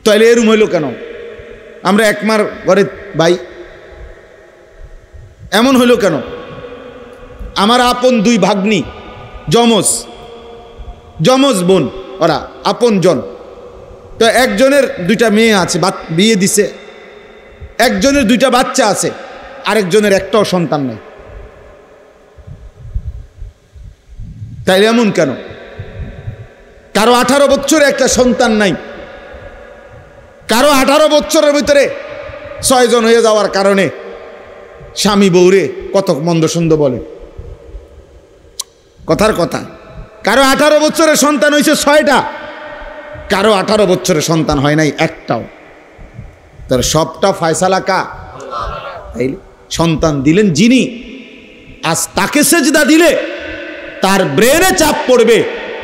তাহলে এরম হইল কেন? আমরা একমার ঘরে ভাই, এমন হইল কেন? আমার আপন 2 ভাগ্নি, যমজ বোন, ওরা আপন জন। তো একজনের 2টা মেয়ে আছে, বিয়ে দিছে। একজনের 2টা বাচ্চা আছে, আরেকজনের একটাও সন্তান নেই। তাইলে এমন কেন? কারো 18 বছরে একটা সন্তান নাই, কারো 18 বছরের ভিতরে 6 জন হয়ে যাওয়ার কারণে স্বামী বউরে কত মন্দ সন্দ বলে। কথার কথা, কারো 18 বছরের সন্তান হয়েছে 6টা, কারো 18 বছরের সন্তান হয় নাই একটাও। তার সবটা ফয়সালা কা? সন্তান দিলেন যিনি, আজ তাকে সেজদা দিলে তার ব্রেনে চাপ পড়বে।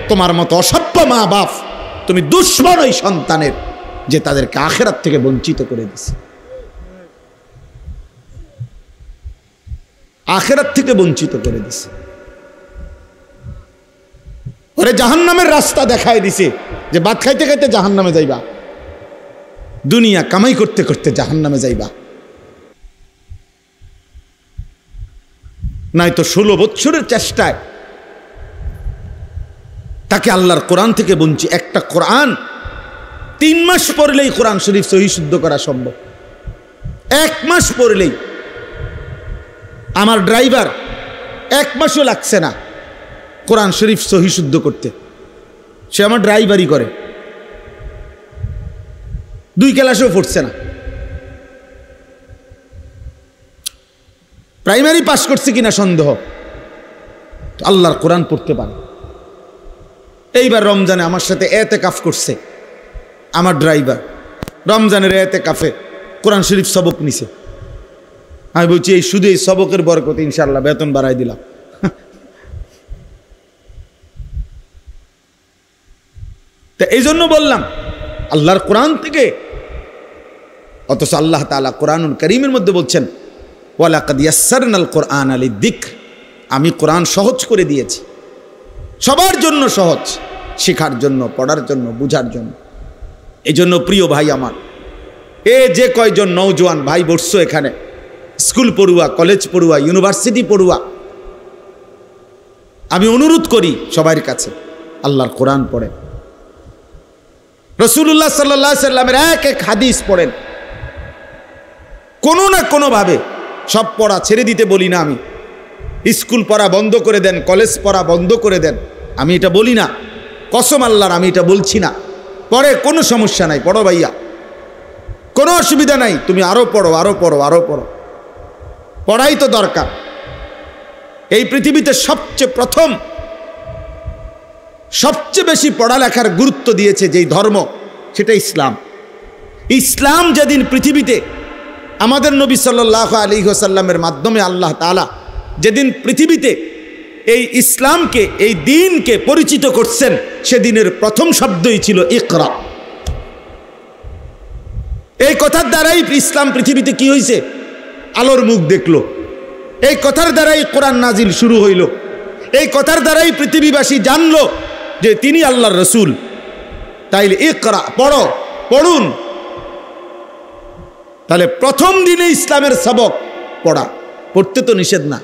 তোমার মতো অসভ্য মা বাপ, তুমি দুশ্মন ওই সন্তানের, যে তাদেরকে আখিরাত থেকে বঞ্চিত করে দিছে, আখিরাত থেকে বঞ্চিত করে দিছে। ওরে জাহান্নামের রাস্তা দেখায় দিছে, যে ভাত খাইতে খাইতে জাহান্নামে যাইবা, দুনিয়া কামাই করতে করতে জাহান্নামে যাইবা। নাই তো 16 বছরের চেষ্টায় তাকে আল্লাহর কোরআন থেকে বঞ্চিত। একটা কোরআন 3 মাস পড়লেই কোরআন শরীফ সহি শুদ্ধ করা সম্ভব। 1 মাস পড়লেই। আমার ড্রাইভার 1 মাসও লাগছে না কোরআন শরীফ সহি শুদ্ধ করতে। সে আমার ড্রাইভারই করে, 2 ক্লাসেও পড়ছে না। প্রাইমারি পাস করছে কিনা সন্দেহ, আল্লাহর কোরআন পড়তে পারে। এইবার রমজানে আমার সাথে এতেকাফ করছে আমার ড্রাইভার। রমজানের এতেকাফে কোরআন শরীফ সবক নিছে। আমি বলছি এই শুধু এই সবকের বরকতে ইনশাআল্লাহ বেতন বাড়াই দিলাম। তা এই জন্য বললাম আল্লাহর কোরআন থেকে। অথচ আল্লাহ তাআলা কোরআনুল কারীমের মধ্যে বলছেন, ওয়ালাকাদ ইয়াসসারনাল কোরআনা লিযিকর, আমি কোরআন সহজ করে দিয়েছি, সবার জন্য সহজ, শেখার জন্য, পড়ার জন্য, বুঝার জন্য। এই জন্য প্রিয় ভাই আমার, যে কয়জন নওজোয়ান ভাই বসছো এখানে, স্কুল পড়ুয়া, কলেজ পড়ুয়া, ইউনিভার্সিটি পড়ুয়া, আমি অনুরোধ করি সবার কাছে, আল্লাহর কোরআন পড়েন। রাসূলুল্লাহ সাল্লাল্লাহু আলাইহি সাল্লামের এক হাদিস পড়েন। কোনো না কোনোভাবে, সব পড়া ছেড়ে দিতে বলি না আমি। স্কুল পড়া বন্ধ করে দেন, কলেজ পড়া বন্ধ করে দেন, আমি এটা বলি না। কসম আল্লাহর, আমি এটা বলছি না। পড়ে কোনো সমস্যা নাই, পড়ো ভাইয়া, কোনো অসুবিধা নাই। তুমি আরো পড়ো, আরো পড়ো, আরো পড়ো, পড়াই তো দরকার। এই পৃথিবীতে সবচেয়ে প্রথম, সবচেয়ে বেশি পড়ালেখার গুরুত্ব দিয়েছে যেই ধর্ম, সেটা ইসলাম। ইসলাম যেদিন পৃথিবীতে আমাদের নবী সাল্লাল্লাহু আলাইহি ওয়াসাল্লামের মাধ্যমে আল্লাহ তাআলা যেদিন পৃথিবীতে এই ইসলামকে, এই দ্বীনকে পরিচিত করছেন, সেদিনের প্রথম শব্দই ছিল ইকরা। এই কথার দ্বারাই ইসলাম পৃথিবীতে কি হয়েছে? আলোর মুখ দেখলো। এই কথার দ্বারাই কোরআন নাজিল শুরু হইল। এই কথার দ্বারাই পৃথিবীবাসী জানলো যে তিনি আল্লাহর রসুল। তাইলে ইকরা, পড়ো, পড়ুন। তাহলে প্রথম দিনে ইসলামের সবক পড়া। পড়তে তো নিষেধ না,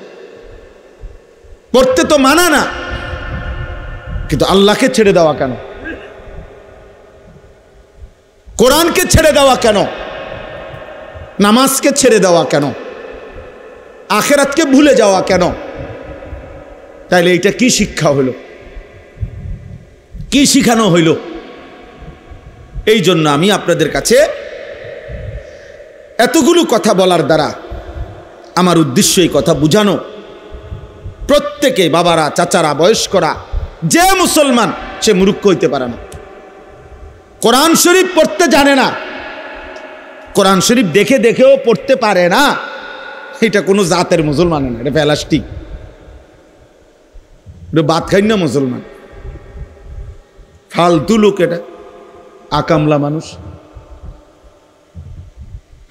পড়তে তো মানা না, কিন্তু আল্লাহকে ছেড়ে দেওয়া কেন? কোরআনকে ছেড়ে দেওয়া কেন? নামাজকে ছেড়ে দেওয়া কেন? আখিরাতকে ভুলে যাওয়া কেন? তাইলে এটা কি শিক্ষা হলো? কি শিখানো হইল? এই জন্য আমি আপনাদের কাছে এতগুলো কথা বলার দ্বারা আমার উদ্দেশ্য এই কথা বুঝানো, প্রত্যেকে, বাবারা, চাচারা, বয়স্করা, যে মুসলমান সে মূর্খ হইতে পারে না। কোরআন শরীফ পড়তে জানে না, কোরআন শরীফ দেখে দেখেও পড়তে পারে না, এটা কোনো জাতের মুসলমান না, এটা প্লাস্টিক, এটা ভাত খাই না মুসলমান, ফালতু লোক, এটা আকামলা মানুষ।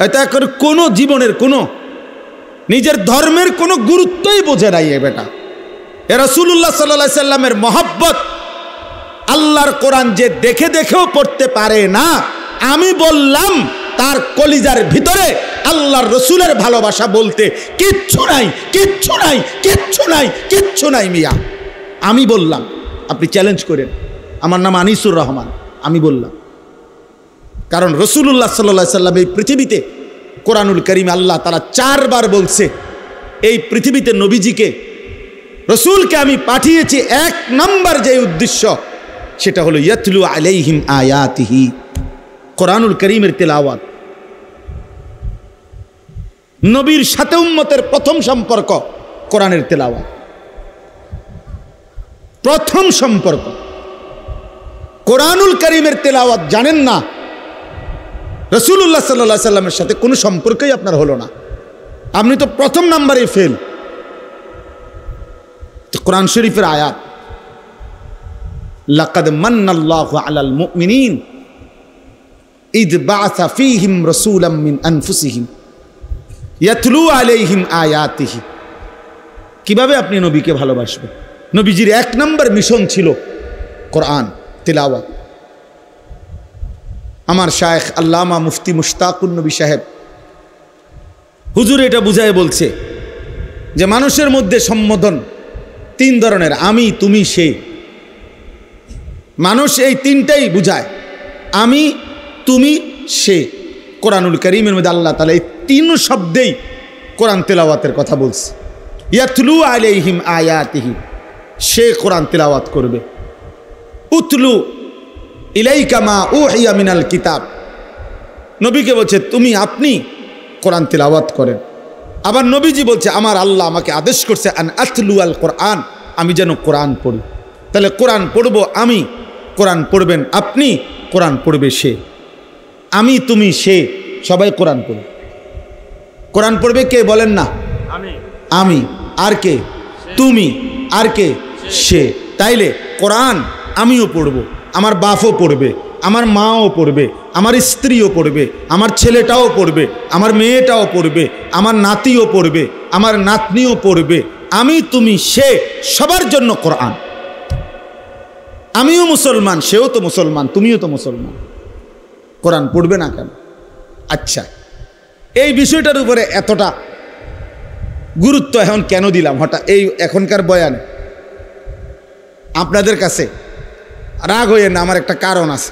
হয়তো এখন কোনো জীবনের কোনো নিজের ধর্মের কোনো গুরুত্বই বোঝে নাই এ বেটা। এ রাসূলুল্লাহ সাল্লাল্লাহু আলাইহি সাল্লামের মহব্বত, আল্লাহর কোরআন যে দেখে দেখেও পড়তে পারে না, আমি বললাম তার কলিজার ভিতরে আল্লাহর রসুলের ভালোবাসা বলতে কিচ্ছু নাই, কিচ্ছু নাই, কিচ্ছু নাই, কিচ্ছু নাই মিয়া। আমি বললাম, আপনি চ্যালেঞ্জ করেন। আমার নাম আনিসুর রহমান, আমি বললাম। কারণ রাসূলুল্লাহ সাল্লাল্লাহু আলাইহি সাল্লাম এই পৃথিবীতে, কোরআনুল কারীমে আল্লাহ তাআলা 4 বার বলছে এই পৃথিবীতে নবীজিকে, রসুলকে আমি পাঠিয়েছি 1 নম্বর যে উদ্দেশ্য, সেটা হলো ইয়াতলু আলাইহিম আয়াতিহি, কোরআনুল কারীমের তেলাওয়াত। নবীর সাথে উম্মতের প্রথম সম্পর্ক কোরআনের তেলাওয়াত, প্রথম সম্পর্ক কোরআনুল কারীমের তেলাওয়াত। জানেন না, রাসূলুল্লাহ সাল্লাল্লাহু আলাইহি সাল্লামের সাথে কোনো সম্পর্কই আপনার হলো না, আপনি তো প্রথম নাম্বারে ফেল। কোরআন শরীফের আয়াত, লাকাদ মান্নাল্লাহু আলাল মুমিনিন ইদ বাআসা ফীহিম রাসূলাম মিন আনফুসিহিম ইয়াতলু আলাইহিম আয়াতিহি। কিভাবে আপনি নবীকে ভালোবাসবেন? নবীজির 1 নম্বর মিশন ছিল কোরআন তিলাওয়াত। আমার শায়েখ আল্লামা মুফতি মুশতাকুন নবী সাহেব হুজুর এটা বুঝায় বলছে যে মানুষের মধ্যে সম্বোধন 3 ধরনের, আমি, তুমি, সে। মানুষ এই 3টাই বুঝায়, আমি, তুমি, সে। কোরআনুল কারীমের মধ্যে আল্লাহ তাআলা এই 3 শব্দেই কোরআন তেলাওয়াতের কথা বলছে। ইয়াতলু আলাইহিম আয়াতিহি, সে কোরআন তেলাওয়াত করবে। উতলু ইলাইকা মা উহিয়া মিনাল কিতাব, নবীকে বলছে তুমি, আপনি কোরআন তেলাওয়াত করেন। আবার নবীজি বলছে আমার আল্লাহ আমাকে আদেশ করছে আন আতলু আল কোরআন, আমি যেন কোরআন পড়ি। তাহলে কোরআন পড়বো আমি, কোরআন পড়বেন আপনি, কোরআন পড়বে সে। আমি, তুমি, সে, সবাই কোরআন পড়বে। কোরআন পড়বে কে বলেন না? আমি। আর কে? তুমি। আর কে? সে। তাইলে কোরআন আমিও পড়ব, আমার বাপও পড়বে, আমার মাও পড়বে, আমার স্ত্রীও পড়বে, আমার ছেলেটাও পড়বে, আমার মেয়েটাও পড়বে, আমার নাতিও পড়বে, আমার নাতনিও পড়বে। আমি, তুমি, সে, সবার জন্য কোরআন। আমিও মুসলমান, সেও তো মুসলমান, তুমিও তো মুসলমান, কোরআন পড়বে না কেন? আচ্ছা, এই বিষয়টার উপরে এতটা গুরুত্ব এখন কেন দিলাম হঠাৎ এই এখনকার বয়ানে? আপনাদের কাছে রাগ হইয়েন না, আমার একটা কারণ আছে।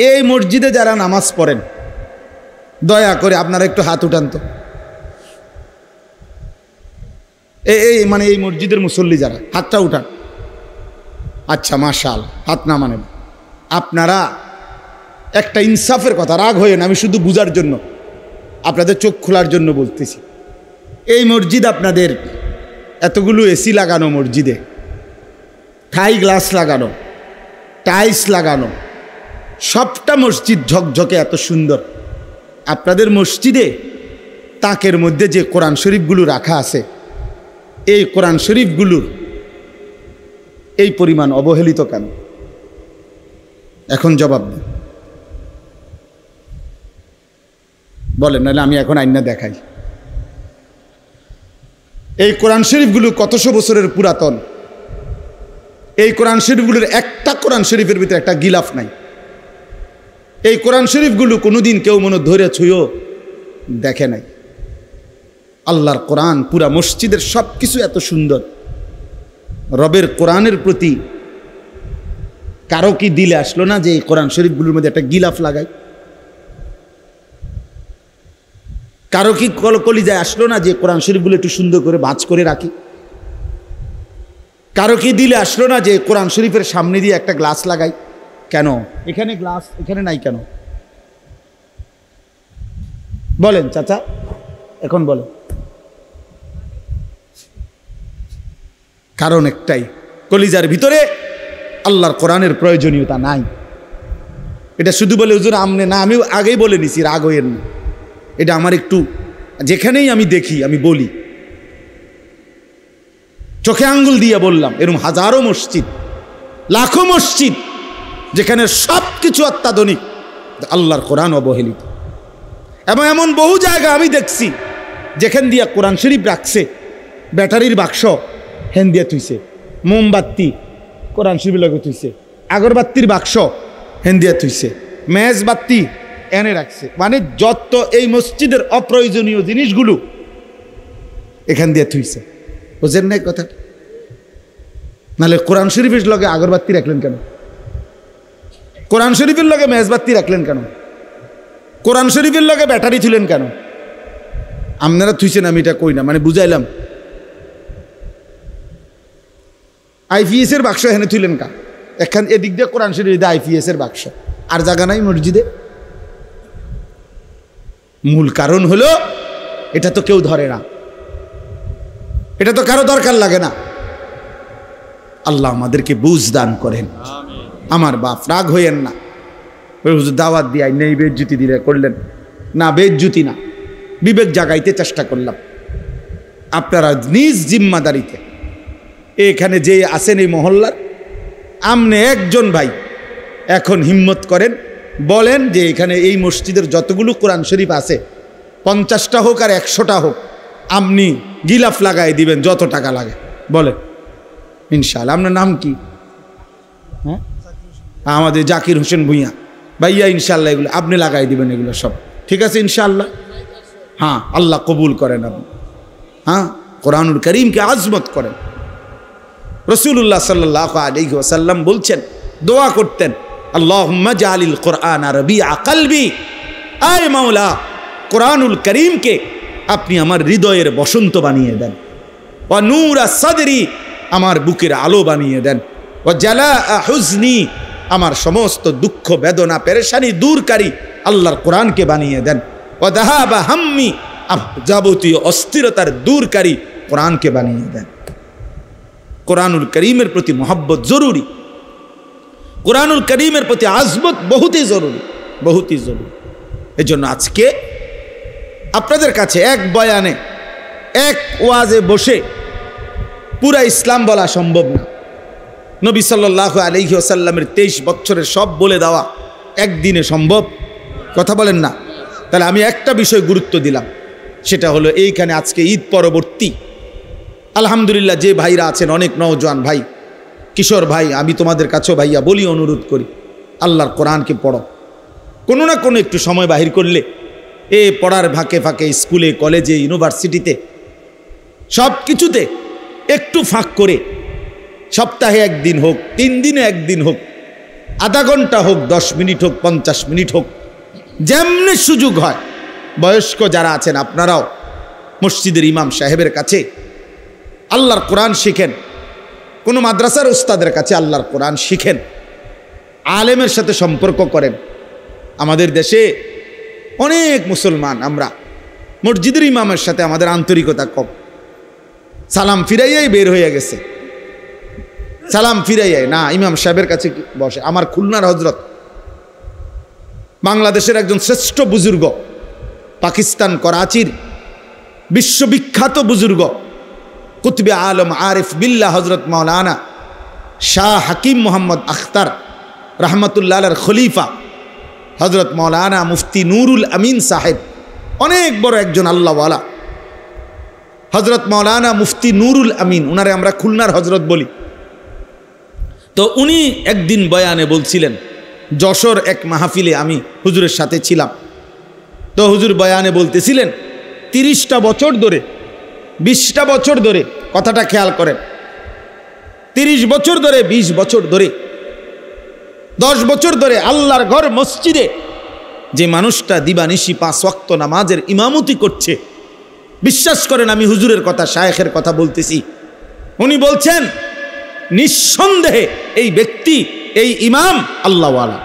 এই মসজিদে যারা নামাজ পড়েন, দয়া করে আপনারা একটু হাত উঠান তো। মানে এই মসজিদের মুসল্লি যারা, হাতটা উঠান। আচ্ছা, মাশাআল্লাহ, হাত না মানে আপনারা একটা ইনসাফের কথা, রাগ হইয়েন, আমি শুধু বুঝার জন্য, আপনাদের চোখ খোলার জন্য বলতেছি। এই মসজিদ আপনাদের এতগুলো এসি লাগানো, মসজিদে থাই গ্লাস লাগানো, টাইলস লাগানো, সবটা মসজিদ ঝকঝকে এত সুন্দর। আপনাদের মসজিদে তাকের মধ্যে যে কোরআন শরীফগুলো রাখা আছে, এই কোরআন শরীফগুলোর এই পরিমাণ অবহেলিত কেন? এখন জবাব দেন, বলেন, নাহলে আমি এখন আইনা দেখাই। এই কোরআন শরীফগুলো কতশো বছরের পুরাতন। এই কোরআন শরীফগুলোর একটা কোরআন শরীফের ভিতরে একটা গিলাফ নাই। এই কোরআন শরীফগুলো কোনোদিন কেউ মনে ধরে ছুঁয়েও দেখে নাই। আল্লাহর কোরআন, পুরা মসজিদের সব কিছু এত সুন্দর। রবের কোরআনের প্রতি কারো কি দিলে আসলো না যে এই কোরআন শরীফগুলোর মধ্যে একটা গিলাফ লাগাই? কারো কি কলিজায় আসলো না যে কোরআন শরীফগুলো একটু সুন্দর করে ভাঁজ করে রাখি? কারো কি দিলে আসলো না যে কোরআন শরীফের সামনে দিয়ে একটা গ্লাস লাগাই? কেন এখানে গ্লাস, এখানে নাই কেন? বলেন চাচা, এখন বলেন। কারণ একটাই, কলিজার ভিতরে আল্লাহর কোরআনের প্রয়োজনীয়তা নাই। এটা শুধু বলে হুজুর আমনে না, আমি আগেই বলে নিছি, রাগ হইয়েন না। এটা আমার একটু, যেখানেই আমি দেখি আমি বলি, চোখে আঙ্গুল দিয়ে বললাম। এরকম হাজারো মসজিদ, লাখো মসজিদ যেখানে সব কিছু অত্যাধুনিক, আল্লাহর কোরআন অবহেলিত। এবং এমন বহু জায়গা আমি দেখছি যেখান দিয়া কোরআন শরীফ রাখছে, ব্যাটারির বাক্স হেন দিয়ে থুইছে, মোমবাতি কোরআন শরীফ লগে থুইছে, আগরবাতির বাক্স হেন দিয়ে থুইছে, মেজবাতি এনে রাখছে। মানে যত এই মসজিদের অপ্রয়োজনীয় জিনিসগুলো এখান দিয়ে থুইছে। বুঝেন না কথা? নাহলে কোরআন শরীফের লগে আগরবাতি রাখলেন কেন? কোরআন শরীফের লগে মেজবাতি রাখলেন কেন? কোরআন শরীফের লগে ব্যাটারি থুলেন কেন? আপনারা থুইছেন, আমি এটা কই না, মানে বুঝাইলাম। আইপিএস এর বাক্স এখানে থুইলেন কা? এখান এদিক দিয়ে কোরআন শরীফ, আইপিএস এর বাক্স, আর জায়গা নাই মসজিদে। মূল কারণ হলো এটা তো কেউ ধরে না, এটা তো কারো দরকার লাগে না। আল্লাহ আমাদেরকে বুঝ দান করেন। আমার বাপ রাগ হইয়েন না, দাওয়াত দিয়ে নেই বেজ্জুতি দিলে করলেন না, বেজ্জুতি না, বিবেক জাগাইতে চেষ্টা করলাম। আপনারা নিজ জিম্মাদারিতে এখানে যে আছেন এই মহল্লার, আমনে একজন ভাই এখন হিম্মত করেন, বলেন যে এখানে এই মসজিদের যতগুলো কোরআন শরীফ আছে 50টা হোক আর 100টা হোক, আপনি গিলাফ লাগাই দিবেন যত টাকা লাগে, বলেন ইনশাআল্লাহ। আপনার নাম কি? হ্যাঁ, আমাদের জাকির হোসেন ভুঁইয়া ভাইয়া, ইনশাআল্লাহ এগুলো আপনি লাগাই দিবেন, এগুলো সব ঠিক আছে ইনশাআল্লাহ। হ্যাঁ, আল্লাহ কবুল করেন আপনি। হ্যাঁ, কোরআনুল করিমকে আজমত করেন। রাসূলুল্লাহ সাল্লাল্লাহু আলাইহি ওয়াসাল্লাম বলছেন, দোয়া করতেন, আল্লাহুম্মা জাআলিল কুরআনা রাবিআ কলবি, আয় মাওলা কোরআনুল করিমকে আপনি আমার হৃদয়ের বসন্ত বানিয়ে দেন, ওয়া নূরা সাদরি, আমার বুকের আলো বানিয়ে দেন, ওয়া জালাআ হুজনি, আমার সমস্ত দুঃখ বেদনা পেরেশানি দূরকারী আল্লাহর কোরআনকে বানিয়ে দেন, ওয়া যাহাবা হাম্মি, যাবতীয় অস্থিরতার দূরকারী কোরআনকে বানিয়ে দেন। কোরআনুল করিমের প্রতি মহব্বত জরুরি, কোরআনুল করিমের প্রতি আজমত বহুতই জরুরি, বহুতই জরুরি। এই জন্য আজকে আপনাদের কাছে এক বয়ানে, এক ওয়াজে বসে পুরা ইসলাম বলা সম্ভব না। নবী সাল্লাল্লাহু আলাইহি ওয়াসাল্লামের 23 বছরের সব বলে দেওয়া একদিনে সম্ভব? কথা বলেন না। তাহলে আমি একটা বিষয় গুরুত্ব দিলাম, সেটা হলো এইখানে আজকে ঈদ পরবর্তী আলহামদুলিল্লাহ যে ভাইরা আছেন, অনেক নওজোয়ান ভাই, কিশোর ভাই, আমি তোমাদের কাছেও ভাইয়া বলি, অনুরোধ করি, আল্লাহর কোরআনকে পড়ো। কোনো না কোনো একটু সময় বাহির করলে এ পড়ার ফাঁকে ফাঁকে স্কুলে, কলেজে, ইউনিভার্সিটিতে, সব কিছুতে একটু ফাঁক করে সপ্তাহে একদিন হোক, 3 দিনে একদিন হোক, আধা ঘন্টা হোক, 10 মিনিট হোক, 50 মিনিট হোক, যেমনি সুযোগ হয়, বয়স্ক যারা আছেন আপনারাও মসজিদের ইমাম সাহেবের কাছে আল্লাহর কোরআন শিখেন, কোনো মাদ্রাসার উস্তাদের কাছে আল্লাহর কোরআন শিখেন, আলেমের সাথে সম্পর্ক করেন। আমাদের দেশে অনেক মুসলমান আমরা মসজিদের ইমামের সাথে আমাদের আন্তরিকতা কম, সালাম ফিরাইয়াই বের হয়ে গেছে, সালাম ফিরাইয়াই না ইমাম সাহেবের কাছে বসে। আমার খুলনার হজরত, বাংলাদেশের একজন শ্রেষ্ঠ বুজুর্গ, পাকিস্তান করাচির বিশ্ববিখ্যাত বুজুর্গ, কুতবে আলম আরিফ বিল্লাহ হজরত মাওলানা শাহ হাকিম মোহাম্মদ আখতার রহমতুল্লাহ আলাইহির খলিফা হজরত মাওলানা মুফতি নুরুল আমিন সাহেব, অনেক বড় একজন আল্লাহওয়ালা হজরত মাওলানা মুফতি নুরুল আমিন, উনারে আমরা খুলনার হজরত বলি। তো উনি একদিন বয়ানে বলছিলেন, যশোর এক মাহফিলে আমি হুজুরের সাথে ছিলাম, তো হুজুর বয়ানে বলতেছিলেন 30টা বছর ধরে, 20টা বছর ধরে, কথাটা খেয়াল করেন, 30 বছর ধরে, 20 বছর ধরে, 10 বছর ধরে আল্লাহর ঘর মসজিদে যে মানুষটা দিবানিশি 5 ওয়াক্ত নামাজের ইমামতি করছে, বিশ্বাস করেন আমি হুজুরের কথা, শায়েখের কথা বলতেছি, উনি বলছেন নিঃসন্দেহে এই ব্যক্তি, এই ইমাম আল্লাহওয়ালা,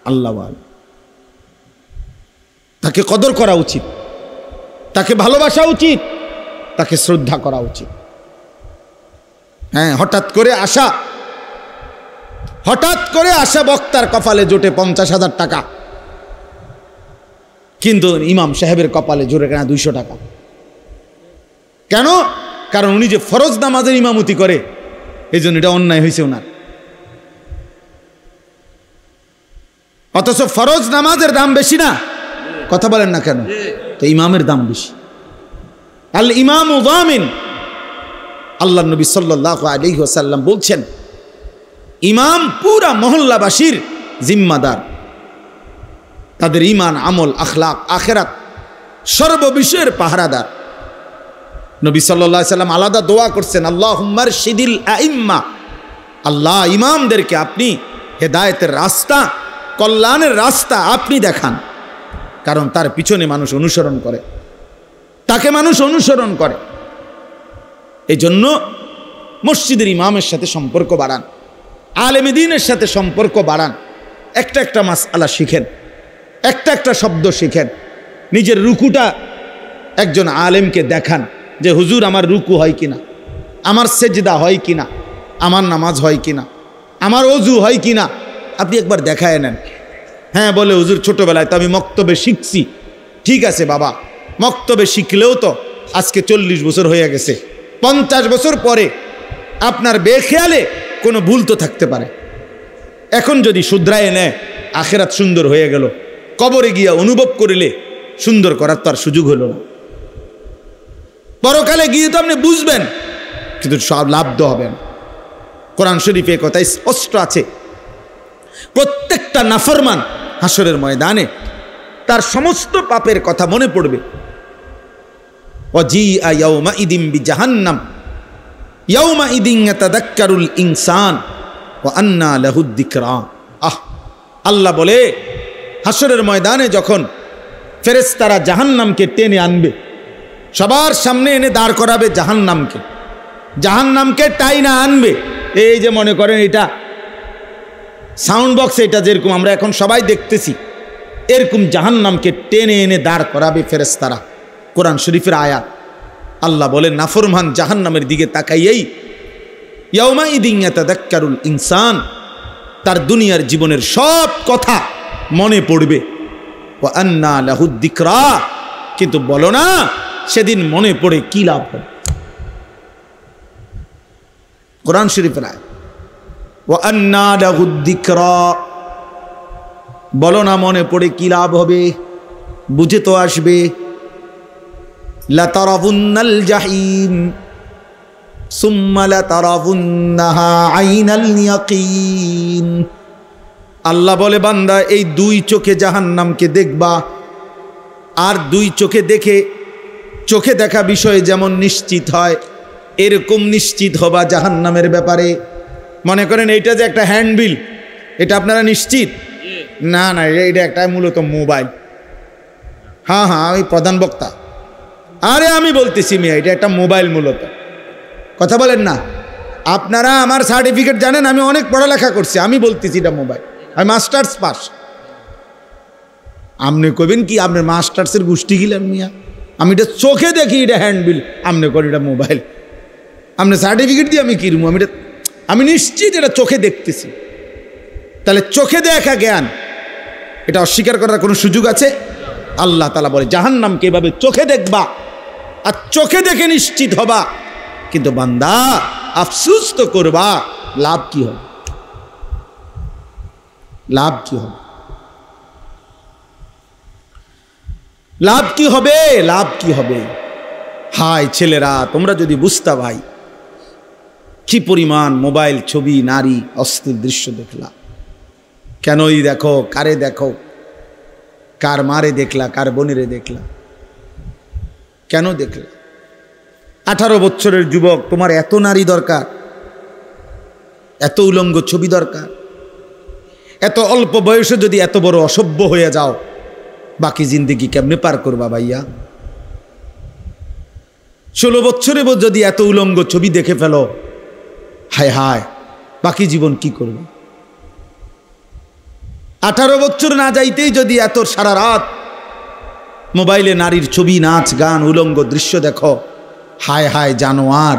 আল্লাহওয়ালা। তাকে কদর করা উচিত, তাকে ভালোবাসা উচিত, তাকে শ্রদ্ধা করা উচিত। হ্যাঁ, হঠাৎ করে আসা বক্তার কপালে জোটে 50,000 টাকা, কিন্তু ইমাম সাহেবের কপালে জোরে কেনা 200 টাকা। কেন? কারণ উনি যে ফরজ নামাজের ইমামতি করে, এই জন্য এটা অন্যায় হয়েছে ওনার। অথচ ফরজ নামাজের দাম বেশি না? কথা বলেন না কেন? তো ইমামের দাম বেশি। আল ইমামু যামিন, আল্লাহ নবী সাল্লাল্লাহু আলাইহি ওয়াসাল্লাম বলছেন ইমাম পুরা মহল্লাবাসীর জিম্মাদার, তাদের ঈমান, আমল, আখলাক, আখিরাত সর্ববিষয়ের পাহারাদার। নবী সাল্লাল্লাহু আলাইহি ওয়াসাল্লাম আলাদা দোয়া করছেন, আল্লাহুম্মা আরশিদিল আইম্মা, আল্লাহ ইমামদেরকে আপনি হেদায়েতের রাস্তা, কল্যাণের রাস্তা আপনি দেখান। কারণ তার পিছনে মানুষ অনুসরণ করে, তাকে মানুষ অনুসরণ করে। এই জন্য মসজিদের ইমামের সাথে সম্পর্ক বাড়ান, আলেম দ্বীনের সাথে সম্পর্ক বাড়ান, একটা একটা মাসআলা শিখেন, একটা একটা শব্দ শিখেন। নিজের রুকুটা একজন আলেমকে দেখান যে হুজুর আমার রুকু হয় কিনা, আমার সেজদা হয় কিনা, আমার নামাজ হয় কিনা, আমার অজু হয় কিনা, আপনি একবার দেখায় নেন। হ্যাঁ বলে হুজুর ছোটবেলায় তো আমি মক্তবে শিখছি। ঠিক আছে বাবা, মক্তবে শিখলেও তো আজকে 40 বছর হয়ে গেছে, 50 বছর পরে আপনার বেখেয়ালে কোনো ভুল তো থাকতে পারে। এখন যদি শুধরায় নেয়, আখিরাত সুন্দর হয়ে গেল, কবরে গিয়া অনুভব করিলে সুন্দর করার তো আর সুযোগ হলো না। পরকালে গিয়ে তো আপনি বুঝবেন, কিন্তু সব লাভ তো হবে না। কোরআন শরীফে কথাই স্পষ্ট আছে, প্রত্যেকটা নাফরমান হাসরের ময়দানে তার সমস্ত পাপের কথা মনে পড়বে। ওয়াজিআ ইয়াউমাইদিন বিজাহান্নাম ইয়াউমাইদিন ইয়াতাযাক্কারুল ইনসান ওয়া আন্না লাহুদ যিকরা। আল্লাহ বলে হাসরের ময়দানে যখন ফেরেশতারা জাহান্নামকে টেনে আনবে, সবার সামনে এনে দাঁড় করাবে জাহান্নামকে, জাহান্নামকে টাইনা আনবে। এই যে মনে করেন এটা সাউন্ড বক্স, এটা যেরকম আমরা এখন সবাই দেখতেছি, এরকম জাহান্নামকে টেনে এনে দাঁড় করাবে ফেরেশতারা। কোরআন শরীফের আয়াত। আল্লাহ বলেন নাফরমান জাহান্নামের দিকে তাকাইয়েই ইয়াউমাইদিন ইয়াতাযাক্কারুল ইনসান, তার দুনিয়ার জীবনের সব কথা মনে পড়বে। ওয়া আন্না লাহুদ যিকরা, কিন্তু বলো না সেদিন মনে পড়ে কি লাভ হবে? কোরআন শরীফের আয়াত। ওয়া আন্না লাহুদ যিকরা, বলো না মনে পড়ে কি লাভ হবে? বুঝে তো আসবে। লাতারাবুন্নাল জাহিম সুম্মা লাতারাবুন্নাহা আইনাল ইয়াকিন। আল্লাহ বলে বান্দা এই 2 চোখে জাহান্নামকে দেখবা, আর 2 চোখে দেখে, চোখে দেখা বিষয়ে যেমন নিশ্চিত হয় এরকম নিশ্চিত হবা জাহান্নামের ব্যাপারে। মনে করেন এইটা যে একটা হ্যান্ডবিল, এটা আপনারা নিশ্চিত? না না, এটা একটা মূলত মোবাইল। হ্যাঁ হ্যাঁ, আমি প্রধান বক্তা। আরে আমি বলতেছি মিয়া, এটা একটা মোবাইল মূলত। কথা বলেন না। আপনারা আমার সার্টিফিকেট জানেন, আমি অনেক পড়ালেখা করছি। আমি বলতেছি এটা মোবাইল, আমি মাস্টার্স পাস। আপনি কবেন কি আপনার মাস্টার্সের গোষ্ঠী গিলেন মিয়া? আমি এটা চোখে দেখি এটা হ্যান্ডবিল, আপনি করেন এটা মোবাইল। আপনি সার্টিফিকেট দিয়ে আমি কিনবো? আমি নিশ্চিত এটা চোখে দেখতেছি। তাহলে চোখে দেখা জ্ঞান, এটা অস্বীকার করার কোনো সুযোগ আছে? আল্লাহ তাআলা বলে জাহান্নামকে এভাবে চোখে দেখবা আর চোখে দেখে নিশ্চিত হবা, কিন্তু বান্দা আফসোস তো করবা। লাভ কি হবে? লাভ কি হবে? লাভ কি হবে? লাভ কি হবে? হায় ছেলেরা, তোমরা যদি বুঝতা ভাই, কি পরিমাণ মোবাইল, ছবি, নারী, অস্থির দৃশ্য দেখলা। কেনই দেখো, কারে দেখো, কার মারে দেখলা, কার বোনেরে দেখলা, কেন দেখলা? 18 বছরের যুবক, তোমার এত নারী দরকার, এত উলঙ্গ ছবি দরকার? এত অল্প বয়সে যদি এত বড় অসভ্য হয়ে যাও, বাকি জিন্দেগি কেমনে পার করবা ভাইয়া? 16 বছরে যদি এত উলঙ্গ ছবি দেখে ফেলো, হায় হায়, বাকি জীবন কি করবে? 18 বছর না যাইতেই যদি এত সারা রাত মোবাইলে নারীর ছবি, নাচ, গান, উলঙ্গ দৃশ্য দেখো, হায় হায় জানোয়ার,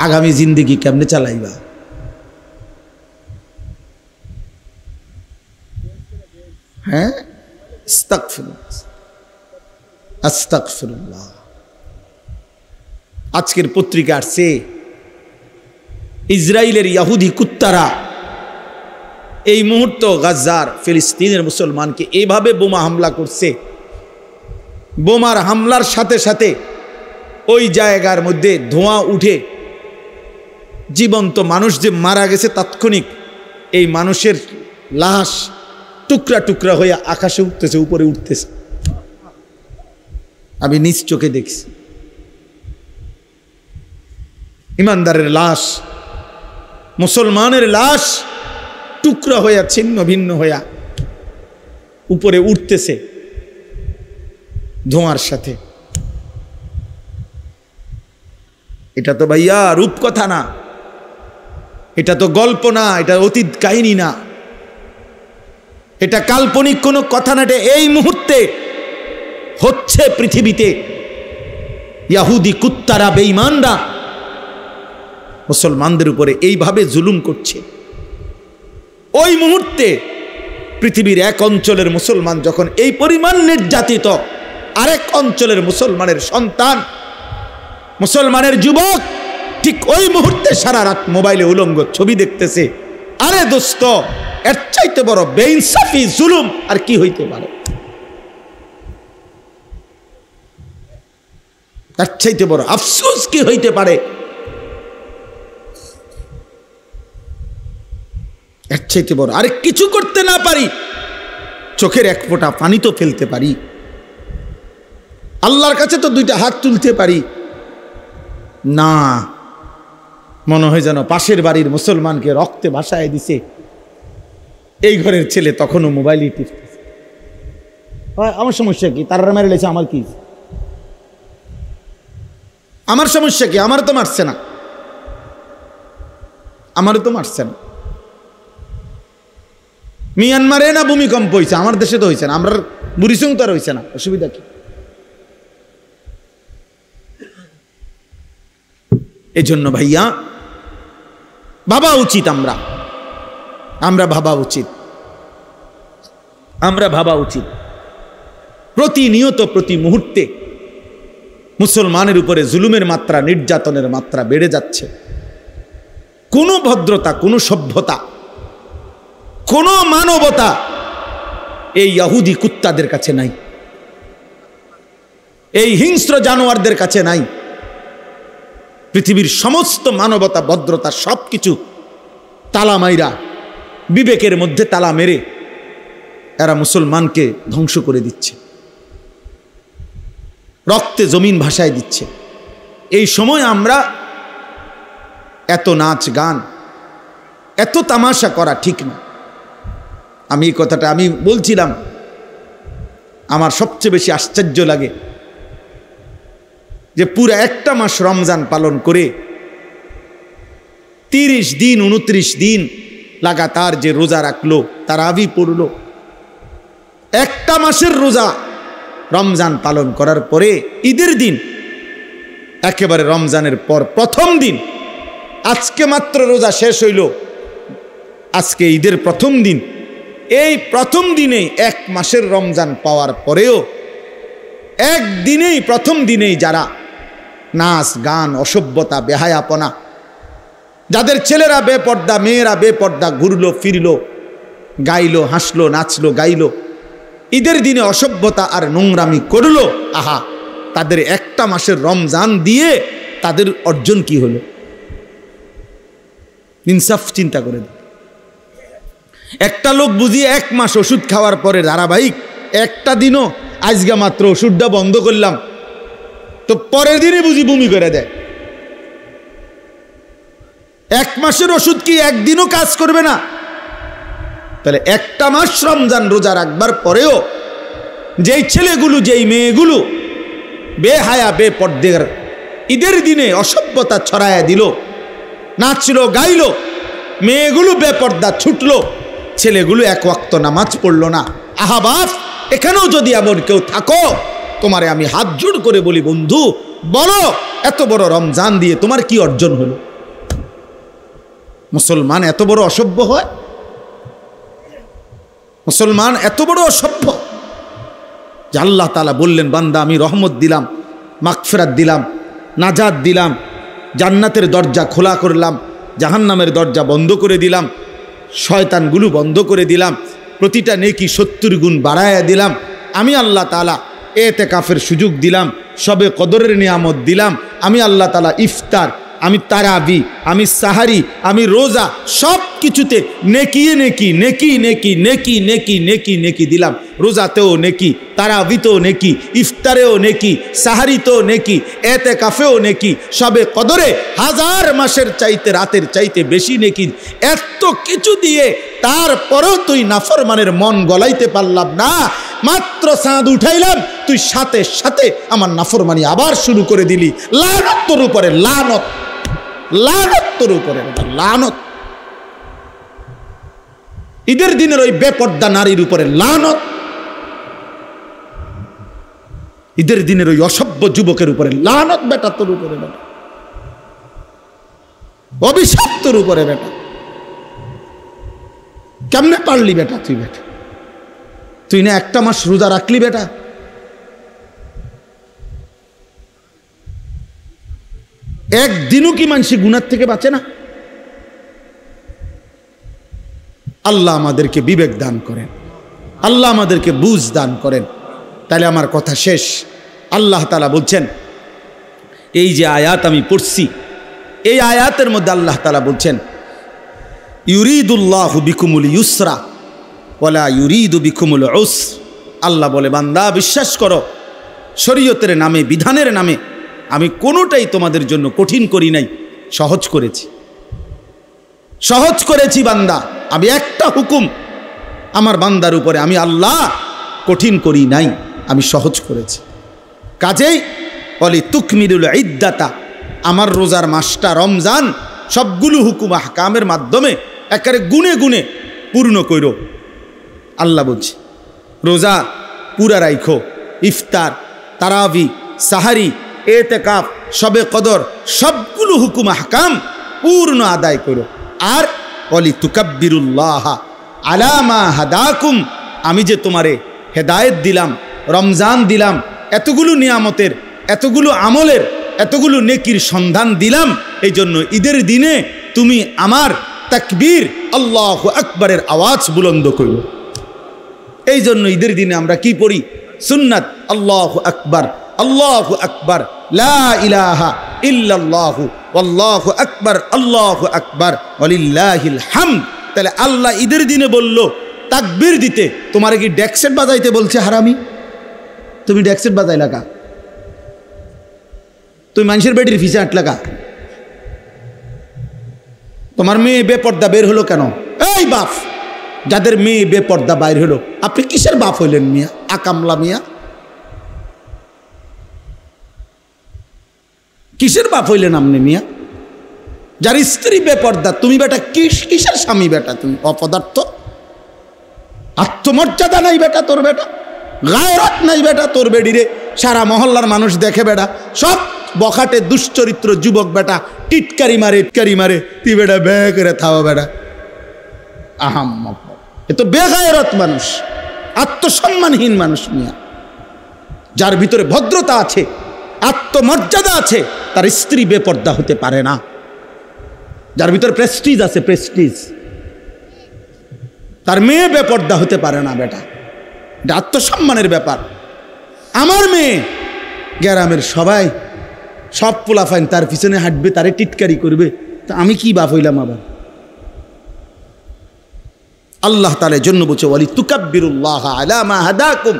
আগামী জিন্দেগি কেমনে চালাইবা? হ্যাঁ, আস্তাগফিরুল্লাহ, আস্তাগফিরুল্লাহ। আজকের পত্রিকা আসছে ইসরায়েলের ইহুদি কুত্তারা এই মুহূর্ত গাজার ফিলিস্তিনের মুসলমানকে এইভাবে বোমা হামলা করছে, বোমার হামলার সাথে সাথে ওই জায়গার মধ্যে ধোঁয়া উঠে জীবন্ত মানুষ যে মারা গেছে তাৎক্ষণিক এই মানুষের লাশ টুকরা টুকরা হয়ে আকাশে উঠতেছে, উপরে উঠতেছে। আমি নিজ চোখে দেখছি ইমানদারের লাশ, মুসলমানের লাশ টুকরা হইয়া ছিন্ন ভিন্ন হইয়া উপরে উঠতেছে ধোঁয়ার সাথে। এটা তো ভাইয়া রূপকথা না, এটা তো গল্প না, এটা অতীত কাহিনী না, এটা কাল্পনিক কোনো কথা না। এটা এই মুহূর্তে হচ্ছে পৃথিবীতে। ইহুদি কুত্তারা, বেঈমানরা মুসলমানদের উপরে এইভাবে জুলুম করছে। ওই মুহূর্তে পৃথিবীর এক অঞ্চলের মুসলমান যখন এই পরিমাণ নির্যাতিত, আরেক অঞ্চলের মুসলমানের সন্তান, মুসলমানের যুবক ঠিক ওই মুহূর্তে সারা রাত মোবাইলে উলঙ্গ ছবি দেখতেছে। আরে দোস্ত, এর চাইতে বড় বেইনসাফি জুলুম আর কি হইতে পারে? এর চাইতে বড় আফসোস কি হইতে পারে? এর চাইতে বড় আরে কিছু করতে না পারি, চোখের এক ফোঁটা পানি তো ফেলতে পারি, আল্লাহর কাছে তো দুইটা হাত তুলতে পারি না। মনে হয় যেন পাশের বাড়ির মুসলমানকে রক্তে ভাসায় দিছে, এই ঘরের ছেলে তখনও মোবাইলই টিপতেছে। আমার সমস্যা কি? তারা মেরে লেছে, আমার কি? আমার সমস্যা কি? আমার তো মারছে না, আমারও তো মারছে না। মিয়ানমারে না ভূমিকম্প হয়েছে, আমার দেশে তো হয়েছে না, আমরা বুড়িসং তো আর হয়েছে না, অসুবিধা কি? এই জন্য ভাইয়া ভাবা উচিত, আমরা ভাবা উচিত, আমরা ভাবা উচিত। প্রতিনিয়ত প্রতি মুহূর্তে মুসলমানের উপরে জুলুমের মাত্রা, নির্যাতনের মাত্রা বেড়ে যাচ্ছে। কোনো ভদ্রতা, কোনো সভ্যতা, কোনো মানবতা এই ইহুদি কুত্তাদের কাছে নাই, এই হিংস্র জানোয়ারদের কাছে নাই। পৃথিবীর সমস্ত মানবতা, ভদ্রতা সবকিছু তালা মাইরা, বিবেকের মধ্যে তালা মেরে এরা মুসলমানকে ধ্বংস করে দিচ্ছে, রক্তে জমিন ভাসায় দিচ্ছে। এই সময় আমরা এত নাচ গান, এত তামাশা করা ঠিক না। আমি এই কথাটা আমি বলছিলাম, আমার সবচেয়ে বেশি আশ্চর্য লাগে যে পুরো একটা মাস রমজান পালন করে 30 দিন 29 দিন লাগাতার যে রোজা রাখলো, তারাবি পড়লো, একটা মাসের রোজা রমজান পালন করার পরে ঈদের দিন, একেবারে রমজানের পর প্রথম দিন, আজকে মাত্র রোজা শেষ হইল, আজকে ঈদের প্রথম দিন, এই প্রথম দিনেই এক মাসের রমজান পাওয়ার পরেও একদিনেই, প্রথম দিনেই যারা নাচ গান, অসভ্যতা, বেহায়াপনা, যাদের ছেলেরা বেপর্দা, মেয়েরা বেপর্দা ঘুরলো ফিরলো, গাইলো, হাসলো, নাচলো, গাইলো, ঈদের দিনে অসভ্যতা আর নোংরামি করলো, আহা, তাদের একটা মাসের রমজান দিয়ে তাদের অর্জন কি হলো? ইনসাফ চিন্তা করে। একটা লোক বুঝিয়ে এক মাস ওষুধ খাওয়ার পরে ধারাবাহিক একটা দিনও, আজকে মাত্র ওষুধটা বন্ধ করলাম, তো পরের দিনে বুঝি বমি করে দেয়। এক মাসের ওষুধ কি একদিনও কাজ করবে না? তাহলে একটা মাস রমজান রোজা রাখবার পরেও যেই ছেলেগুলো, যেই মেয়েগুলো বেহায়া, বেপর্দার ঈদের দিনে অসভ্যতা ছড়ায়া দিল, নাচলো, গাইলো, মেয়েগুলো বেপর্দা ছুটলো, ছেলেগুলো এক ওয়াক্ত নামাজ পড়লো না, আহা বাপ, এখানেও যদি এমন কেউ থাকো, তোমারে আমি হাত জোড় করে বলি, বন্ধু বলো, এত বড় রমজান দিয়ে তোমার কি অর্জন হলো? মুসলমান এত বড় অসভ্য হয়? মুসলমান এত বড় অসভ্য যে আল্লাহ তাআলা বললেন, বান্দা আমি রহমত দিলাম, মাগফিরাত দিলাম, নাজাত দিলাম, জান্নাতের দরজা খোলা করলাম, জাহান্নামের দরজা বন্ধ করে দিলাম। শয়তানগুলো বন্ধ করে দিলাম, প্রতিটা নেকি 70 গুণ বাড়ায়া দিলাম। আমি আল্লাহ তাআলা এতেকাফের সুযোগ দিলাম, সবে কদরের নিয়ামত দিলাম। আমি আল্লাহ তাআলা ইফতার, আমি তারাবি, আমি সাহারি, আমি রোজা, সব কিছুতে নেকি নেকি নেকি নেকি নেকি নেকি নেকি নেকি দিলাম। রোজাতেও নেকি, তারাবিতেও নেকি, ইফতারেও নেকি, সাহারিতেও নেকি, এতেকাফেও নেকি, সবে কদরে 1000 মাসের চাইতে রাতের চাইতে বেশি নেকি। এত কিছু দিয়ে তারপরেও তুই নাফরমানের মন গলাইতে পারলাম না। মাত্র চাঁদ উঠাইলাম, তুই সাথে সাথে আমার নাফরমানি আবার শুরু করে দিলি। লানত তোর উপরে, লানত, লানত তোর উপরে, লানত। ঈদের দিনের ওই বেপর্দা নারীর উপরে লানত, ঈদের দিনের ওই অসভ্য যুবকের উপরে লানত বেটা, তোর উপরে বেটা, অভিশাপ তোর উপরে বেটা। কেমনে পারলি বেটা তুই? বেটা তুই না একটা মাস রোজা রাখলি বেটা? একদিনও কি মানুষ গুনার থেকে বাঁচে না? আল্লাহ আমাদেরকে বিবেক দান করেন, আল্লাহ আমাদেরকে বুঝ দান করেন। তাহলে আমার কথা শেষ। আল্লাহ তাআলা বলছেন, এই যে আয়াত আমি পড়ছি, এই আয়াতের মধ্যে আল্লাহ তাআলা বলছেন, ইউরিদুল্লাহু বিকুমুল ইউসরা ওয়ালা ইউরিদু বিকুমুল উসর। আল্লাহ বলে, বান্দা বিশ্বাস করো, শরীয়তের নামে, বিধানের নামে আমি কোনোটাই তোমাদের জন্য কঠিন করি নাই, সহজ করেছি, সহজ করেছি। বান্দা, আমি একটা হুকুম আমার বান্দার উপরে আমি আল্লাহ কঠিন করি নাই, আমি সহজ করেছি। কাজেই বলি তুকমিলুল ইদ্দাতা, আমার রোজার মাসটা রমজান সবগুলো হুকুম আহকামের মাধ্যমে একেবারে গুনে গুনে পূর্ণ কইরো। আল্লাহ বলছে রোজা পুরা রাইখো, ইফতার, তারাবি, সাহারি, এতেকাফ, শবে কদর সবগুলো হুকুম আহকাম পূর্ণ আদায় করো। আর বলি তুকাব্বিরুল্লাহ আলা মা হাদাকুম, আমি যে তোমারে হেদায়েত দিলাম, রমজান দিলাম, এতগুলো নিয়ামতের, এতগুলো আমলের, এতগুলো নেকির সন্ধান দিলাম, এই জন্য ঈদের দিনে তুমি আমার তাকবীর আল্লাহু আকবারের আওয়াজ বুলন্দ করো। এই জন্য ঈদের দিনে আমরা কি পড়ি? সুন্নাত আল্লাহু আকবার, আল্লাহু আকবার, লা ইলাহা ইল্লাল্লাহু আল্লাহু আকবার, আল্লাহু আকবার ওয়ালিল্লাহিল হামদ। তাহলে আল্লাহ ঈদের দিনে বলল তাকবীর দিতে, তোমারে কি ডেক্সেট বাজাইতে বলছে হারামি? তুমি ডেক্সেট বাজাই লাগা, তুমি মানুষের বেটির ফিসে আট লাগা। তোমার মেয়ে বেপর্দা বের হলো কেন? এই বাপ, যাদের মেয়ে বেপর্দা বাইর হলো, আপনি কিসের বাপ হইলেন মিয়া? আকামলা মিয়া, কিসের বাপ হইলেন আপনি মিয়া? যার স্ত্রী বেপর্দা, তুমি বেটা কিসের স্বামী বেটা? তুমি অপদার্থ, আত্মমর্যাদা নাই বেটা তোর, বেটা গায়রত নাই বেটা তোর বেডিরে। সারা মহল্লার মানুষ দেখে বেটা, সব বখাটে দুশ্চরিত্র যুবক বেটা, টিটকারি মারে, ইটকারি মারে, তুই বেটা বে করে থাও বেটা। আহাম, এ তো বেগায়রত মানুষ, আত্মসম্মানহীন মানুষ মিয়া। যার ভিতরে ভদ্রতা আছে, আত্মমর্যাদা আছে, তার স্ত্রী বেপর্দা হতে পারে না। যার ভিতরে প্রেস্টিজ আছে, প্রেস্টিজ, তার মেয়ে বেপর্দা হতে পারে না বেটা। এটা আত্মসম্মানের ব্যাপার। আমার মেয়ে গ্রামের সবাই, সব পোলাফাইন তার পিছনে হাঁটবে, তারে টিটকারি করবে, তা আমি কি বাপ হইলাম আবার? আল্লাহ তাআলার জন্য বলছে ওয়ালি তুকাব্বিরুল্লাহ আলা মা হাদাকুম,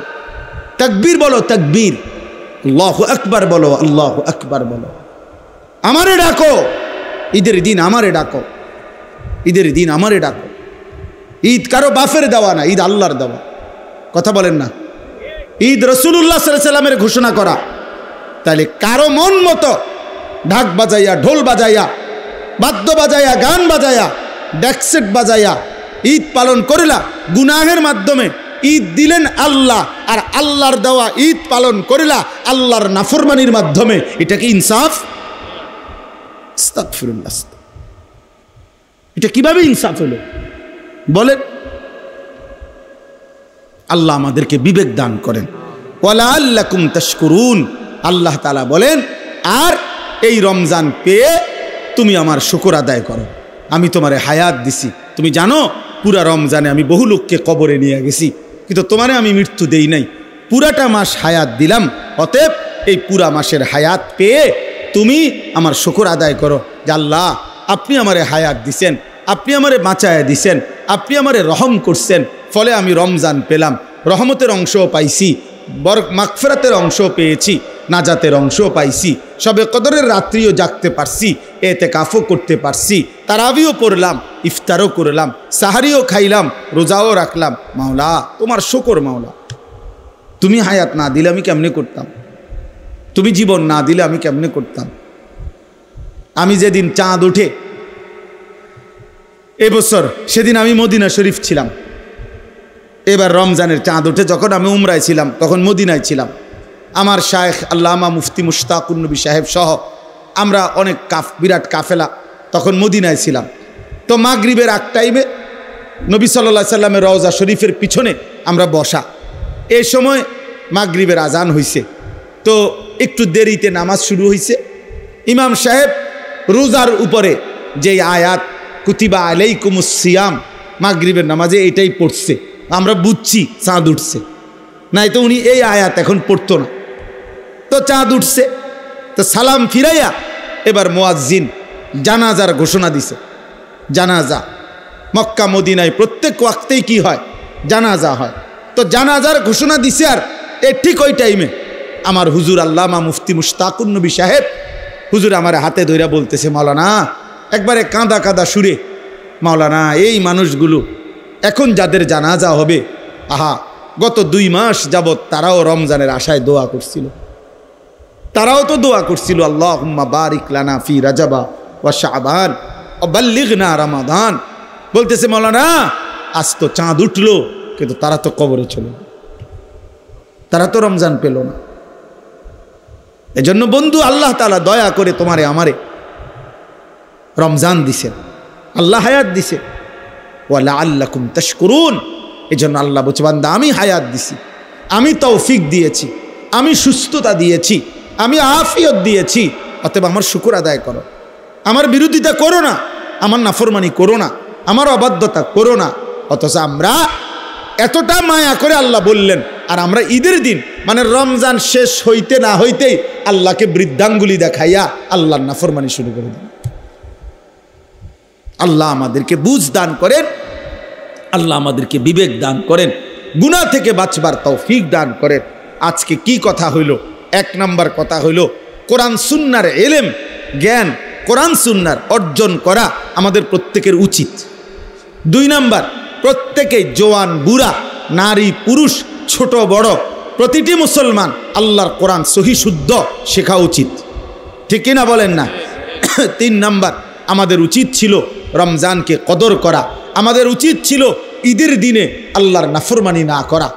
তাকবীর বলো, তাকবীর, আল্লাহু আকবার বলো, আল্লাহু আকবার বলো। আমারে ডাকো ঈদের দিন, আমারে ডাকো ঈদের দিন, আমারে ডাকো। ঈদ কারো বাপের দেওয়া না, ঈদ আল্লাহর দেওয়া। কথা বলেন না? ঈদ রাসূলুল্লাহ সাল্লাল্লাহু আলাইহি ওয়াসাল্লামের ঘোষণা করা। তাহলে কারো মন মতো ঢাক বাজাইয়া, ঢোল বাজাইয়া, বাদ্য বাজাইয়া, গান বাজাইয়া, ডেকসেট বাজাইয়া ঈদ পালন করিলা, গুনাহের মাধ্যমে ঈদ দিলেন আল্লাহ, আর আল্লাহর দেওয়া ঈদ পালন করিলা আল্লাহর নাফরমানির মাধ্যমে। এটা কি ইনসাফ? আস্তাগফিরুল্লাহ, এটা কিভাবে ইনসাফ হলো বলেন? আল্লাহ আমাদেরকে বিবেক দান করেন। ওয়ালাআল্লাকুম তাশকুরুন, আল্লাহ তাআলা বলেন, আর এই রমজান পেয়ে তুমি আমার শুকর আদায় করো। আমি তোমারে হায়াত দিছি। তুমি জানো পুরা রমজানে আমি বহু লোককে কবরে নিয়ে গেছি, কিন্তু তোমারে আমি মৃত্যু দেই নাই, পুরাটা মাস হায়াত দিলাম। অতএব এই পুরা মাসের হায়াত পেয়ে তুমি আমার শুকর আদায় করো যে আল্লাহ আপনি আমারে হায়াত দিছেন, আপনি আমারে বাঁচায়া দিছেন, আপনি আমারে রহম করছেন, ফলে আমি রমজান পেলাম, রহমতের অংশও পাইছি, মাগফিরাতের অংশও পেয়েছি, নাজাতের অংশও পাইছি, সবে কদরের রাত্রিও জাগতে পারছি, এতেকাফও করতে পারছি, তারাবিও পড়লাম, ইফতারও করলাম, সাহারিও খাইলাম, রোজাও রাখলাম। মাওলা তোমার শুকর মাওলা, তুমি হায়াত না দিলে আমি কেমনে করতাম, তুমি জীবন না দিলে আমি কেমনে করতাম। আমি যেদিন চাঁদ উঠে এবছর, সেদিন আমি মদিনা শরীফ ছিলাম। এবার রমজানের চাঁদ উঠে যখন আমি উমরায় ছিলাম তখন মদিনায় ছিলাম। আমার শায়েখ আল্লামা মুফতি মুশতাকুন নবী সাহেব সহ আমরা অনেক বিরাট কাফেলা তখন মদিনায় ছিলাম। তো মাগরিবের আগ টাইমে নবী সাল্লাল্লাহু আলাইহি সাল্লামের রওজা শরীফের পিছনে আমরা বসা। এই সময় মাগরিবের আজান হইছে, তো একটু দেরিতে নামাজ শুরু হয়েছে। ইমাম সাহেব রোজার উপরে যেই আয়াত কুতিবা আলাইকুমুস সিয়াম মাগরিবের নামাজে এটাই পড়ছে, আমরা বুঝছি চাঁদ উঠছে, নাই তো উনি এই আয়াত এখন পড়তো না। তো চাঁদ উঠছে, তো সালাম ফিরাইয়া এবার মুয়াজ্জিন জানাজার ঘোষণা দিছে। জানাজা মক্কা মদিনায় প্রত্যেক ওয়াক্তেই কি হয়, জানাজা হয়। তো জানাজার ঘোষণা দিছে, আর ঠিক ওই টাইমে আমার হুজুর আল্লামা মুফতি মুশতাকুন নবী সাহেব হুজুর আমার হাতে ধইরা বলতেছে, মাওলানা একবারে কাঁদা কাঁদা সুরে, মাওলানা এই মানুষগুলো এখন যাদের জানাজা হবে, আহা গত 2 মাস যাবৎ তারাও রমজানের আশায় দোয়া করছিল, তারাও তো দোয়া করছিল আল্লাহুম্মা বারিক লানা ফি রাজাবা ওয়া শাবান ওয়া বাল্লিগনা রমাদান। বলতেছে মাওলানা আজ তো চাঁদ উঠলো, কিন্তু তারা তো কবরে চলে, তারা তো রমজান পেল না। এজন্য বন্ধু আল্লাহ তাআলা দয়া করে তোমারে আমারে রমজান দিছেন, আল্লাহ হায়াত দিছে, ওয়া লাআল্লাকুম তাশকুরুন। এজন্য আল্লাহ বলছে বান্দা আমি হায়াত দিছি, আমি তৌফিক দিয়েছি, আমি সুস্থতা দিয়েছি, আমি আফিয়ত দিয়েছি, অতএব আমার শুকর আদায় করো, আমার বিরোধিতা করো না, আমার নাফরমানি করো না, আমার অবাধ্যতা করো না। অথচ আমরা এতটা মায়া করে আল্লাহ বললেন, আর আমরা ঈদের দিন মানে রমজান শেষ হইতে না হইতেই আল্লাহকে বৃদ্ধাঙ্গুলি দেখাইয়া আল্লাহর নাফরমানি শুরু করে দিন। আল্লাহ আমাদেরকে বুঝ দান করেন, আল্লাহ আমাদেরকে বিবেক দান করেন, গুনাহ থেকে বাঁচবার তৌফিক দান করেন। আজকে কি কথা হইল? 1 নম্বর কথা হইল কোরআন সুন্নাহর ইলম, জ্ঞান কোরআন সুন্নাহর অর্জন করা আমাদের প্রত্যেকের উচিত। 2 নম্বর, প্রত্যেকেই জওয়ান বুড়া নারী পুরুষ ছোট বড় প্রতিটি মুসলমান আল্লাহর কোরআন সহি শুদ্ধ শেখা উচিত, ঠিক কিনা বলেন না? 3 নম্বর, আমাদের উচিত ছিল রমজানকে কদর করা, আমাদের উচিত ছিল ঈদের দিনে আল্লাহর নাফরমানি না করা।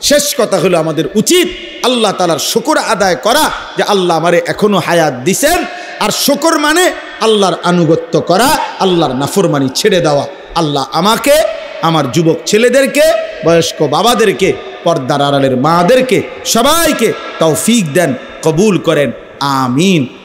শেষ কথা হলো আমাদের উচিত আল্লাহ তাআলার শুকর আদায় করা যে আল্লাহ আমারে এখনো হায়াত দিছেন। আর শুকর মানে আল্লাহর আনুগত্য করা, আল্লাহর নাফরমানি ছেড়ে দেওয়া। আল্লাহ আমাকে, আমার যুবক ছেলেদেরকে, বয়স্ক বাবাদেরকে, পর্দার আড়ালের মাদেরকে সবাইকে তৌফিক দেন, কবুল করেন, আমিন।